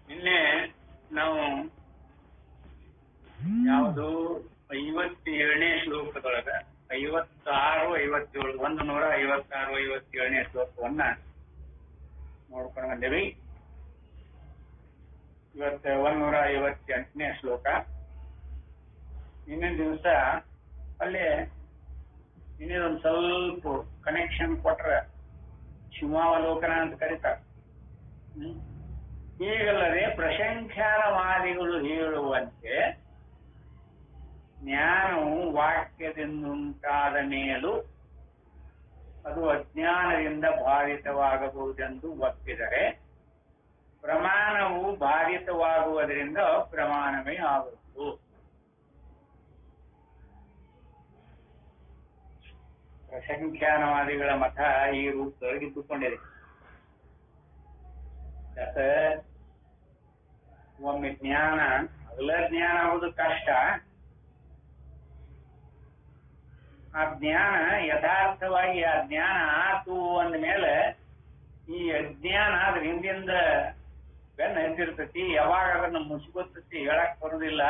ನಿನ್ನೆ ನಾವು ಯಾವುದು 57ನೇ ಶ್ಲೋಕದೊಳಗ 56, 57 156, 57ನೇ ಶ್ಲೋಕವನ್ನ ನೋಡ್ಕೊಂಡು ಬಂದೇವಿ. ಇವತ್ತು 158ನೇ ಶ್ಲೋಕ. ಇನ್ನೊಂದು ದಿವಸ ಅಲ್ಲಿ ಇನ್ನೊಂದು ಸ್ವಲ್ಪ ಕನೆಕ್ಷನ್ ಕೊಟ್ರ ಶಿವಾವಲೋಕನ ಅಂತ ಕರೀತಾರೆ. ಹೀಗಲ್ಲದೆ ಪ್ರಶಂಖ್ಯಾನವಾದಿಗಳು ಹೇಳುವಂತೆ ಜ್ಞಾನವು ವಾಕ್ಯದಿಂದುಂಟಾದ ಮೇಲೂ ಅದು ಅಜ್ಞಾನದಿಂದ ಬಾಧಿತವಾಗಬಹುದೆಂದು ಒಪ್ಪಿದರೆ ಪ್ರಮಾಣವು ಬಾಧಿತವಾಗುವುದರಿಂದ ಅಪ್ರಮಾಣವೇ ಆಗುವುದು. ಪ್ರಶಂಖ್ಯಾನವಾದಿಗಳ ಮತ ಈ ರೂಪದೊಳಗೆ ಇದ್ದುಕೊಂಡಿದೆ. ಒಮ್ಮೆ ಜ್ಞಾನ ಅಗಲ ಜ್ಞಾನ ಆಗುವುದು ಕಷ್ಟ. ಆ ಜ್ಞಾನ ಯಥಾರ್ಥವಾಗಿ ಆ ಜ್ಞಾನ ಆತು ಅಂದ ಮೇಲೆ ಈ ಅಜ್ಞಾನ ಅದ್ರ ಹಿಂದಿಂದ ಬೆನ್ನ ಹತ್ತಿರ್ತತಿ. ಯಾವಾಗ ಅದನ್ನ ಮುಚ್ಚಿಗೊತ್ತತಿ ಹೇಳಕ್ ಬರುದಿಲ್ಲ.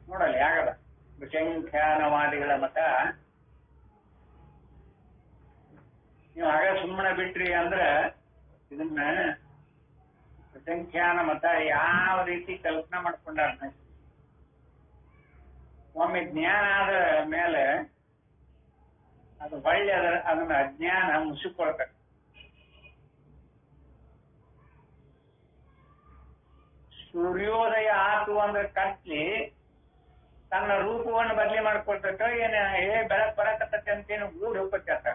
ನೋಡಲ್ಲ ಯಾಗದ ಪ್ರಶಂಖ್ಯಾನವಾದಿಗಳ ಮತ. ನೀವು ಆಗ ಸುಮ್ಮನೆ ಬಿಟ್ರಿ ಅಂದ್ರ ಇದನ್ನ ಪ್ರಶಂಖ್ಯಾನ ಮತ ಯಾವ ರೀತಿ ಕಲ್ಪನಾ ಮಾಡ್ಕೊಂಡಾರ. ಒಮ್ಮೆ ಜ್ಞಾನ ಆದ ಮೇಲೆ ಅದು ಒಳ್ಳೆ ಅದನ್ನ ಅಜ್ಞಾನ ಮುಸುಕೊಳ್ತಾರೆ. ಸೂರ್ಯೋದಯ ಆತು ಅಂದ್ರೆ ಕತ್ಲಿ ತನ್ನ ರೂಪವನ್ನು ಬದಲಿ ಮಾಡ್ಕೊಳ್ತೈತೋ ಏನ ಬೆಳಕ್ ಬರಕತ್ತೈತೆ ಅಂತೇನು ಗೂಡ್ ಹೋಗ್ಕೊತ್ತ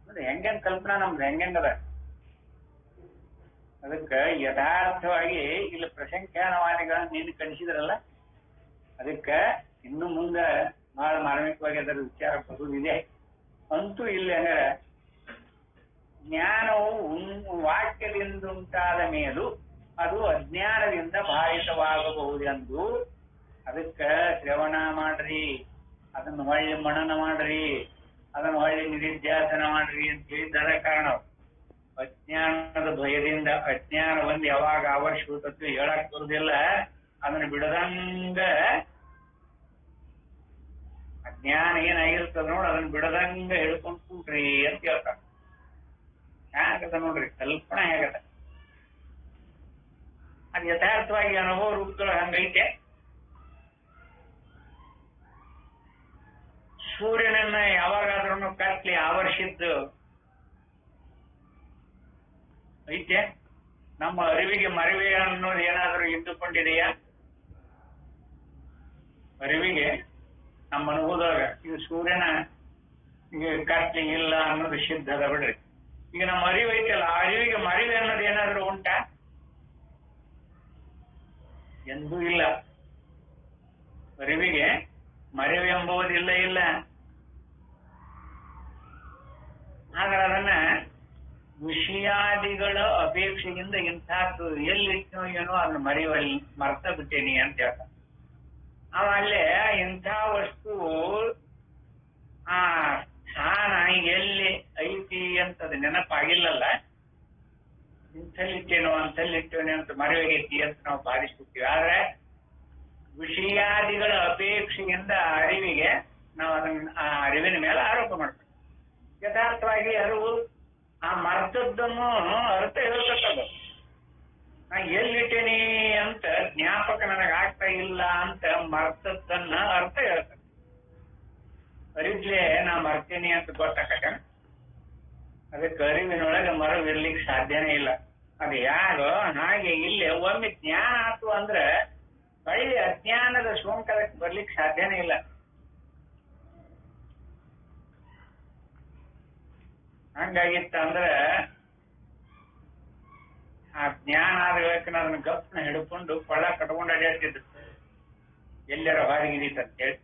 ನೋಡಿ. ಹೆಂಗೆಂಗ್ ಕಲ್ಪನಾ ನಮ್ದು ಹೆಂಗದ. ಅದಕ್ಕೆ ಯಥಾರ್ಥವಾಗಿ ಇಲ್ಲಿ ಪ್ರಶಂಖ್ಯಾನವಾದಿಗಳನ್ನ ನೀನು ಕಲಿಸಿದ್ರಲ್ಲ, ಅದಕ್ಕೆ ಇನ್ನು ಮುಂದೆ ಬಹಳ ಮಾರ್ಮಿಕವಾಗಿ ಅದರ ವಿಚಾರ ಬರುವುದಿದೆ. ಅಂತೂ ಇಲ್ಲಿ ಅಂದ್ರೆ ಜ್ಞಾನವು ವಾಕ್ಯದಿಂದುಂಟಾದ ಮೇಲೂ ಅದು ಅಜ್ಞಾನದಿಂದ ಬಾಧಿತವಾಗಬಹುದೆಂದು ಅದಕ್ಕೆ ಶ್ರವಣ ಮಾಡ್ರಿ, ಅದನ್ನು ಹೊಳ್ಳಿ ಮನನ ಮಾಡ್ರಿ, ಅದನ್ನು ಹೊಳ್ಳಿ ನಿಧಿಧ್ಯಾಸನ ಮಾಡ್ರಿ ಅಂತ ಹೇಳಿದ್ದಾರೆ. ಕಾರಣ ಅಜ್ಞಾನದ ಭಯದಿಂದ ಅಜ್ಞಾನ ಒಂದು ಯಾವಾಗ ಅವಶ್ಯಕತೆ ಹೇಳಕ್ ಬರುದಿಲ್ಲ. ಅದನ್ನ ಬಿಡದಂಗ ಅಜ್ಞಾನ ಏನಾಗಿರ್ತದ ನೋಡ್ರಿ, ಅದನ್ನ ಬಿಡದಂಗ ಹೇಳ್ಕೊಂಡ್ ಕೂಡ್ರಿ ಅಂತ ಹೇಳ್ತಾರೆ. ಹೇಗದ ನೋಡ್ರಿ ಕಲ್ಪನಾ ಹೇಗದ. ಅದು ಯಥಾರ್ಥವಾಗಿ ಅನುಭವ ರೂಪದೊಳಗೆ ಹಂಗೈತೆ. ಸೂರ್ಯನನ್ನ ಯಾವಾಗಾದ್ರೂ ಕತ್ಲಿ ಆವರಿಸಿದ್ದು ಐತೆ. ನಮ್ಮ ಅರಿವಿಗೆ ಮರಿವೆ ಅನ್ನೋದು ಏನಾದರೂ ಇದ್ದುಕೊಂಡಿದೆಯಾ? ಅರಿವಿಗೆ ನಮ್ಮ ಅನುಭವದೊಳಗ ಇದು ಸೂರ್ಯನ ಈಗ ಕತ್ಲಿ ಇಲ್ಲ ಅನ್ನೋದು ಸಿದ್ಧ ಅದ ಬಿಡ್ರಿ. ಈಗ ನಮ್ಮ ಅರಿವು ಐತಲ್ಲ, ಆ ಅರಿವಿಗೆ ಮರಿವೆ ಅನ್ನೋದು ಏನಾದರೂ ಉಂಟಾ? ಎಂದೂ ಇಲ್ಲ. ಅರಿವಿಗೆ ಮರಿವೆ ಎಂಬುವುದಿಲ್ಲ ಇಲ್ಲ. ಆದ್ರೆ ಅದನ್ನ ವಿಷಯಾದಿಗಳ ಅಪೇಕ್ಷೆಯಿಂದ ಇಂಥದ್ದು ಎಲ್ಲಿಟ್ಟನೋ ಏನೋ ಅದನ್ನ ಮರೆಯುವಲ್ಲಿ ಮರ್ತ ಬಿಟ್ಟೇನಿ ಅಂತ ಹೇಳ್ತಾರೆ. ಆಮೇಲೆ ಇಂಥ ವಸ್ತು ಆ ಸ್ಥಾನ ಎಲ್ಲಿ ಐತಿ ಅಂತದ ನೆನಪಾಗಿಲ್ಲಲ್ಲ, ಇಂಥಲ್ಲಿಟ್ಟೇನೋ ಅಂತಲ್ಲಿಟ್ಟೇನೋ ಅಂತ ಮರೆಯಾಗೈತಿ ಅಂತ ನಾವು ಭಾವಿಸ್ಬಿಡ್ತೀವಿ. ಆದ್ರೆ ವಿಷಯಾದಿಗಳ ಅಪೇಕ್ಷೆಯಿಂದ ಅರಿವಿಗೆ ನಾವು ಅದನ್ನ ಆ ಅರಿವಿನ ಮೇಲೆ ಆರೋಪ ಮಾಡ್ತೀವಿ. ಯಥಾರ್ಥವಾಗಿ ಅರಿವು ಆ ಮರ್ತದ್ದನ್ನು ಅರ್ಥ ಹೇಳ್ತಕ್ಕದ್ದು. ನಾ ಎಲ್ಲಿಟ್ಟೇನಿ ಅಂತ ಜ್ಞಾಪಕ ನನಗೆ ಆಗ್ತಾ ಇಲ್ಲ ಅಂತ ಮರ್ತದ್ದನ್ನ ಅರ್ಥ ಹೇಳ್ತದೆ. ಅರಿದ್ಲೆ ನಾ ಮರ್ತೇನಿ ಅಂತ ಗೊತ್ತಾಕ. ಅದಕ್ಕೆ ಅರಿವಿನೊಳಗೆ ಮರವಿರ್ಲಿಕ್ಕೆ ಸಾಧ್ಯನೇ ಇಲ್ಲ. ಅದು ಯಾರು ಹಾಗೆ ಇಲ್ಲೇ ಒಮ್ಮೆ ಜ್ಞಾನ ಆತು ಅಂದ್ರೆ ಒಳ್ಳೆ ಅಜ್ಞಾನದ ಸೋಂಕದಕ್ಕೆ ಬರ್ಲಿಕ್ಕೆ ಸಾಧ್ಯನೇ ಇಲ್ಲ. ಹಂಗಾಗಿತ್ತ ಅಂದ್ರೆ ಆ ಜ್ಞಾನ ಆದ ವೇಳಕ್ಕೆ ಅದನ್ನ ಗಪ್ನ ಹಿಡ್ಕೊಂಡು ಕೊಳ್ಳ ಕಟ್ಕೊಂಡು ಅಡ್ಯಾಡ್ತಿದ್ರು ಎಲ್ಲರ ಹೊರಗಿದೀತ ಅಂತ ಹೇಳಿ.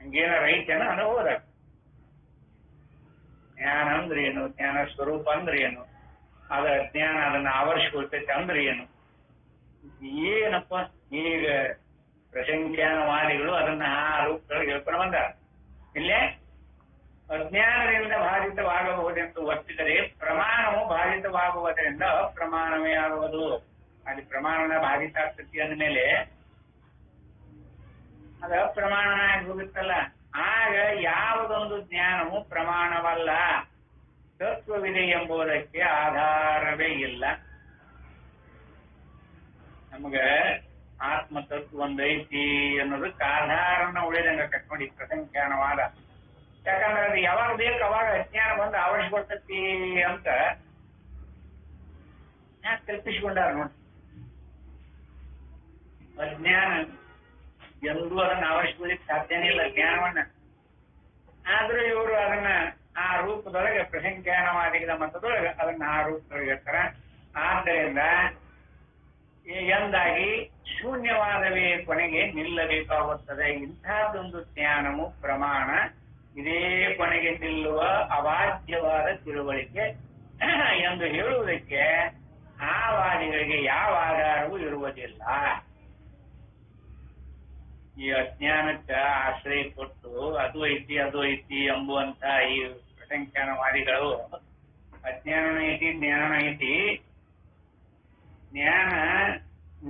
ಹಂಗೇನಾರ ಐತೇನೋ ಅನುಭವದ. ಜ್ಞಾನ ಅಂದ್ರೆ ಏನು, ಜ್ಞಾನ ಸ್ವರೂಪ ಅಂದ್ರೆ ಏನು, ಅದ ಜ್ಞಾನ ಅದನ್ನ ಆವರಿಸಿಕೊಳ್ತೈತೆ ಅಂದ್ರೆ ಏನು, ಏನಪ್ಪ ಈಗ ಪ್ರಶಂಖ್ಯಾನವಾದಿಗಳು ಅದನ್ನ ಆ ರೂಪದೊಳಗೆ ಹೇಳ್ಕೊಂಡು ಬಂದಾರ. ಇಲ್ಲೇ ಅಜ್ಞಾನದಿಂದ ಬಾಧಿತವಾಗಬಹುದೆಂದು ಒಪ್ಪಿದರೆ ಪ್ರಮಾಣವು ಬಾಧಿತವಾಗುವುದರಿಂದ ಅಪ್ರಮಾಣವೇ ಆಗುವುದು. ಅಲ್ಲಿ ಪ್ರಮಾಣನ ಬಾಧಿತಾಗ್ತತಿ ಅಂದಮೇಲೆ ಅದು ಅಪ್ರಮಾಣನ ಆಗಿ ಹೋಗುತ್ತಲ್ಲ. ಆಗ ಯಾವುದೊಂದು ಜ್ಞಾನವು ಪ್ರಮಾಣವಲ್ಲ, ತತ್ವವಿದೆ ಎಂಬುದಕ್ಕೆ ಆಧಾರವೇ ಇಲ್ಲ. ನಮಗ ಆತ್ಮತತ್ವ ಒಂದೈತಿ ಅನ್ನೋದಕ್ಕೆ ಆಧಾರನ ಉಳಿದಂಗ ಕಟ್ಕೊಂಡು ಪ್ರಸಂಖ್ಯಾನವಾದ. ಯಾಕಂದ್ರೆ ಅದು ಯಾವಾಗ ಬೇಕು ಅವಾಗ ಅಜ್ಞಾನ ಬಂದು ಆವರಿಸ್ಕೊಳ್ತತಿ ಅಂತ ಯಾಕೆ ಕಲ್ಪಿಸಿಕೊಂಡಾರ ನೋಡಿ. ಅಜ್ಞಾನ ಎಂದೂ ಅದನ್ನ ಆವರಿಸ್ಕೊಳ್ಳಿಕ್ಕೆ ಸಾಧ್ಯನೇ ಇಲ್ಲ ಜ್ಞಾನವನ್ನ. ಆದ್ರೂ ಇವರು ಅದನ್ನ ಆ ರೂಪದೊಳಗೆ ಪ್ರಸಂಖ್ಯಾನವಾದಿಗಳ ಮತದೊಳಗೆ ಅದನ್ನ ಆ ರೂಪದೊಳಗೆ ಇರ್ತಾರ. ಆದ್ದರಿಂದ ಎಂದಾಗಿ ಶೂನ್ಯವಾದವೇ ಕೊನೆಗೆ ನಿಲ್ಲಬೇಕಾಗುತ್ತದೆ. ಇಂಥದ್ದೊಂದು ಜ್ಞಾನವು ಪ್ರಮಾಣ, ಇದೇ ಕೊನೆಗೆ ನಿಲ್ಲುವ ಅವಾಚ್ಯವಾದ ತಿಳುವಳಿಕೆ ಎಂದು ಹೇಳುವುದಕ್ಕೆ ಆ ವಾದಿಗಳಿಗೆ ಯಾವ ಆಧಾರವೂ ಇರುವುದಿಲ್ಲ. ಈ ಅಜ್ಞಾನಕ್ಕೆ ಆಶ್ರಯ ಕೊಟ್ಟು ಅದು ಐತಿ ಎಂಬುವಂತ ಈ ಪ್ರಸಂಖ್ಯಾನವಾದಿಗಳು ಅಜ್ಞಾನ ಐತಿ ಜ್ಞಾನ ಐತಿ, ಜ್ಞಾನ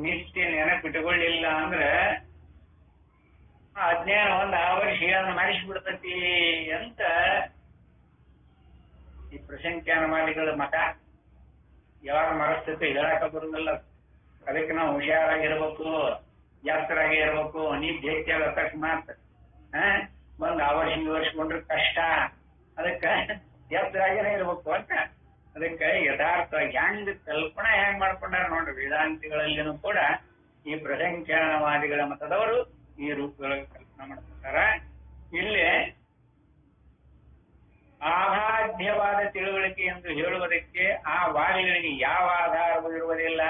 ನಿತ್ಯ ನೆನಪಿಟ್ಟುಕೊಳ್ಳಿಲ್ಲ ಅಂದ್ರೆ ಅಜ್ಞಾನ ಒಂದು ಆವರಿಸಿ ಅದನ್ನ ಮರೆಸಿಬಿಡ್ತತಿ ಅಂತ ಈ ಪ್ರಸಂಖ್ಯಾನವಾದಿಗಳ ಮತ. ಯಾವಾಗ ಮರಸ್ತೈತಿ ಹೇಳಕ ಬರುದಿಲ್ಲ. ಅದಕ್ಕೆ ನಾವು ಹುಷಾರಾಗಿರ್ಬೇಕು, ಜಾಸ್ತಿಯಾಗಿ ಇರ್ಬೇಕು. ನೀವ್ ಭೇಟಿಯಾಗ ಅಕಸ್ಮಾತ್ ಬಂದ್ ಆವರಿಸಿಕೊಂಡ್ರೆ ಕಷ್ಟ. ಅದಕ್ಕೆ ಜಾಸ್ತಿಯಾಗೇನೆ ಇರ್ಬೇಕು ಅಂತ. ಅದಕ್ಕೆ ಯಥಾರ್ಥ ಹೆಂಗ್ ಕಲ್ಪನಾ ಹೆಂಗ್ ಮಾಡ್ಕೊಂಡಾರ ನೋಡ್ರಿ. ವೇದಾಂತಿಗಳಲ್ಲಿನೂ ಕೂಡ ಈ ಪ್ರಸಂಖ್ಯಾನವಾದಿಗಳ ಮತದವರು ಈ ರೂಪದೊಳಗೆ ಕಲ್ಪನಾ ಮಾಡ್ಕೊತಾರ. ಇಲ್ಲಿ ಆಭಾಧ್ಯವಾದ ತಿಳುವಳಿಕೆ ಎಂದು ಹೇಳುವುದಕ್ಕೆ ಆ ವಾದಿಗಳಿಗೆ ಯಾವ ಆಧಾರವೂ ಇರುವುದಿಲ್ಲ.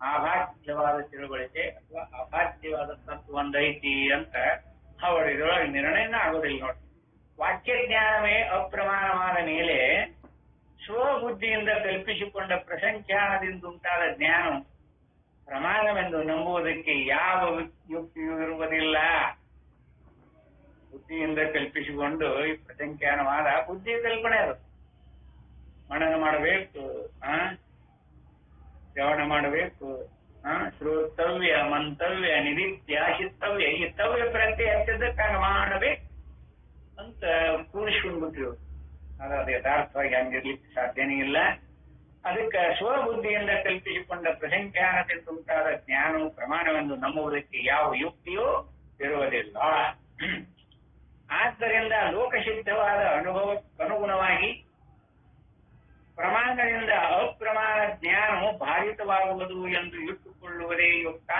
ಆಭಾಧ್ಯವಾದ ತಿಳುವಳಿಕೆ ಅಥವಾ ಅಭಾಧ್ಯವಾದ ತತ್ವ ಒಂದೈತಿ ಅಂತ ಅವರು ಇದರೊಳಗೆ ನಿರ್ಣಯನ ಆಗೋದಿಲ್ಲ ನೋಡಿ. ವಾಕ್ಯಜ್ಞಾನವೇ ಅಪ್ರಮಾಣವಾದ ಮೇಲೆ ಸ್ವಬುದ್ಧಿಯಿಂದ ಕಲ್ಪಿಸಿಕೊಂಡ ಪ್ರಸಂಖ್ಯಾನದಿಂದ ಉಂಟಾದ ಜ್ಞಾನ ಪ್ರಮಾಣವೆಂದು ನಂಬುವುದಕ್ಕೆ ಯಾವ ಯುಕ್ತಿಯೂ ಇರುವುದಿಲ್ಲ. ಬುದ್ಧಿಯಿಂದ ಕಲ್ಪಿಸಿಕೊಂಡು ಈ ಪ್ರಸಂಖ್ಯಾನವಾದ ಬುದ್ಧಿ ಕಲ್ಪನೆ ಅದು. ಮನನ ಮಾಡಬೇಕು, ಶ್ರವಣ ಮಾಡಬೇಕು, ಶ್ರೋತವ್ಯ, ಮಂತವ್ಯ, ನಿಧಿತ್ಯ, ಹಿತ್ತವ್ಯ. ಹಿತ್ತವ್ಯ ಪ್ರತ್ಯಯ ಹಚ್ಚಿದ್ದಕ್ಕಾಗ ಮಾಡಬೇಕು ಅಂತ ಕೂಡಿಸ್ಕೊಂಡ್ಬಿಟ್ರು. ಅದು ಯಥಾರ್ಥವಾಗಿ ಹಂಗಿರ್ಲಿಕ್ಕೆ ಸಾಧ್ಯನೇ ಇಲ್ಲ. ಅದಕ್ಕೆ ಸ್ವಬುದ್ಧಿಯಿಂದ ಕಲ್ಪಿಸಿಕೊಂಡ ಪ್ರಸಂಖ್ಯಾನದಿಂದ ಉಂಟಾದ ಜ್ಞಾನವು ಪ್ರಮಾಣವೆಂದು ನಂಬುವುದಕ್ಕೆ ಯಾವ ಯುಕ್ತಿಯೂ ಇರುವುದಿಲ್ಲ. ಆದ್ದರಿಂದ ಲೋಕಸಿದ್ಧವಾದ ಅನುಗುಣವಾಗಿ ಪ್ರಮಾಣದಿಂದ ಅಪ್ರಮಾಣ ಜ್ಞಾನವು ಬಾಧಿತವಾಗುವುದು ಎಂದು ಇಟ್ಟುಕೊಳ್ಳುವುದೇ ಯುಕ್ತ.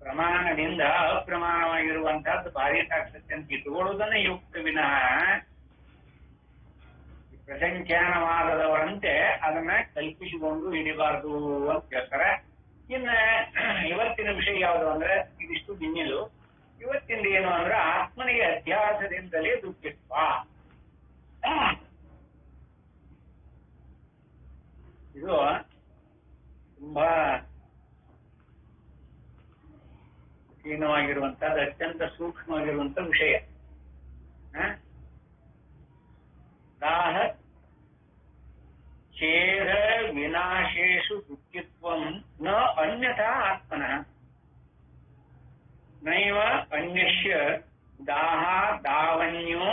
ಪ್ರಮಾಣದಿಂದ ಅಪ್ರಮಾಣವಾಗಿರುವಂತಹದ್ದು ಬಾಧಿತ ಆಗ್ತದೆ ಅಂತ ಇಟ್ಟುಕೊಳ್ಳುವುದನ್ನೇ ಯುಕ್ತ ವಿನಃ ಪ್ರಸಂಖ್ಯಾನವಾದದವರಂತೆ ಅದನ್ನ ಕಲ್ಪಿಸಿಕೊಂಡು ಹಿಡಿಬಾರ್ದು ಅಂತ ಹೇಳ್ತಾರೆ. ಇನ್ನ ಇವತ್ತಿನ ವಿಷಯ ಯಾವುದು ಅಂದ್ರೆ ಇದಿಷ್ಟು ದಿನಿಲು. ಇವತ್ತಿಂದ ಏನು ಅಂದ್ರೆ ಆತ್ಮನಿಗೆ ಅಧ್ಯಾಸದಿಂದಲೇ ದುಃಖಿತ್ವ. ಇದು ತುಂಬಾ ಕಠಿಣವಾಗಿರುವಂತಹದ್ದು, ಅತ್ಯಂತ ಸೂಕ್ಷ್ಮವಾಗಿರುವಂತ ವಿಷಯ. ದಾಹ ಚೇರ ವಿನಾಶೇಷು ದುಃಖಿತ್ವಂ ನ ಅನ್ಯಥಾ ಆತ್ಮನಃ ನೈವ ಅನ್ಯಸ್ಯ ದಾಹ ದಾವನ್ಯೋ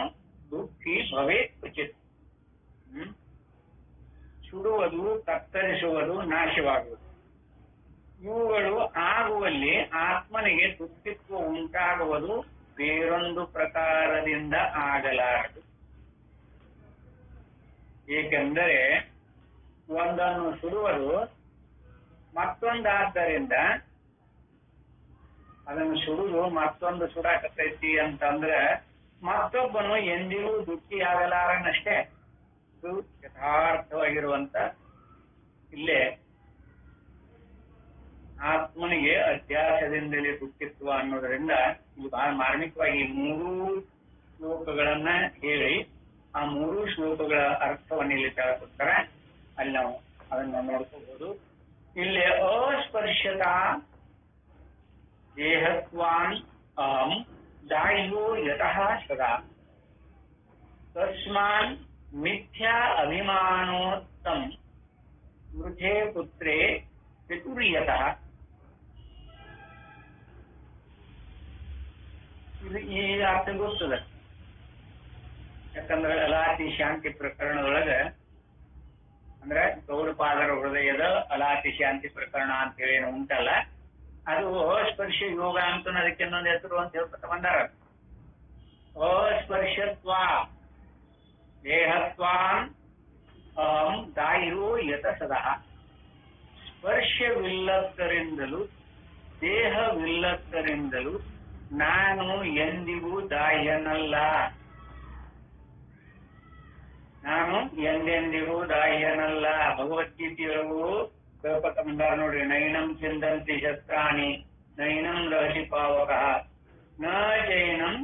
ದುಃಖಿ ಭವೇತ್ ಕ್ವಚಿತ್. ಸುಡುವುದು, ಕತ್ತರಿಸುವುದು, ನಾಶವಾಗುವುದು ಇವುಗಳು ಆಗುವಲ್ಲಿ ಆತ್ಮನಿಗೆ ದುಃಖಿತ್ವ ಉಂಟಾಗುವುದು ಬೇರೊಂದು ಪ್ರಕಾರದಿಂದ ಆಗಲಾರದು. ಏಕೆಂದರೆ ಒಂದನ್ನು ಸುಡುವುದು ಮತ್ತೊಂದಾದ್ದರಿಂದ ಅದನ್ನು ಸುಡುವುದು ಮತ್ತೊಂದು ಸುಡಾಕತೈತಿ ಅಂತಂದ್ರೆ ಮತ್ತೊಬ್ಬನು ಎಂದಿಗೂ ದುಃಖಿ ಆಗಲಾರನಷ್ಟೇ. ಇದು ಯಥಾರ್ಥವಾಗಿರುವಂತ ಇಲ್ಲೇ ಆತ್ಮನಿಗೆ ಅಧ್ಯಾಸದಿಂದಲೇ ದುಃಖಿತ್ವ ಅನ್ನೋದರಿಂದ ಇದು ಬಹಳ ಮಾರ್ಮಿಕವಾಗಿ 3 ಶ್ಲೋಕಗಳನ್ನ ಹೇಳಿ ಆ 3 ಶ್ಲೋಕಗಳ ಅರ್ಥವನ್ನು ಇಲ್ಲಿ ತಿಳಿಸುತ್ತಾರೆ. ಅಲ್ಲಿ ನಾವು ಅದನ್ನ ನೋಡ್ಕೋಬಹುದು. ಇಲ್ಲಿ ಅಸ್ಪರ್ಶತಾ ದೇಹತ್ವಾನ್ ಅಹಂ ದಾಹ್ಯೋ ಯತಃ ಸದಾ ಯಸ್ಮಾನ್ ಮಿಥ್ಯಾ ಅಭಿಮಾನೋತ್ತಂ ವೃಥೇ ಪುತ್ರೇ ಚತುರ್ಯತಃ. ಇದು ಈ ಅರ್ಥ ಗೊತ್ತದ. ಯಾಕಂದ್ರೆ ಅಲಾತಿ ಶಾಂತಿ ಪ್ರಕರಣದೊಳಗ ಅಂದ್ರೆ ಗೌಡಪಾದರ ಹೃದಯದ ಅಲಾತಿ ಶಾಂತಿ ಪ್ರಕರಣ ಅಂತ ಹೇಳಿ ಏನು ಉಂಟಲ್ಲ, ಅದು ಅಸ್ಪರ್ಶ ಯೋಗ ಅಂತ ಅದಕ್ಕೆ ಇನ್ನೊಂದು ಹೆಸರು ಅಂತ ಹೇಳ್ಕೊತ ಬಂದಾರ. ಅಸ್ಪರ್ಶತ್ವ ದೇಹತ್ವಾನ್ ಅಹಂ ದಾಯಿರೋ ಯತ ಸದಾ. ಸ್ಪರ್ಶವಿಲ್ಲದರಿಂದಲೂ ದೇಹವಿಲ್ಲದರಿಂದಲೂ ನಾನು ಎಂದಿಗೂ ದಾಹ್ಯನಲ್ಲ. ನಾನು ಎಂದೆಂದಿಗೂ ದಾಹ್ಯನಲ್ಲ. ಭಗವದ್ಗೀತೆಯೊಳಗೂ ಹೇಳ್ಕೊತ ಬಂದಾರ ನೋಡ್ರಿ. ನೈನಂ ಚಿಂದಂತಿ ಶಸ್ತ್ರಾಣಿ ನೈನಂ ರಹಸಿ ಪಾವಕ ನ ಚೈನಂ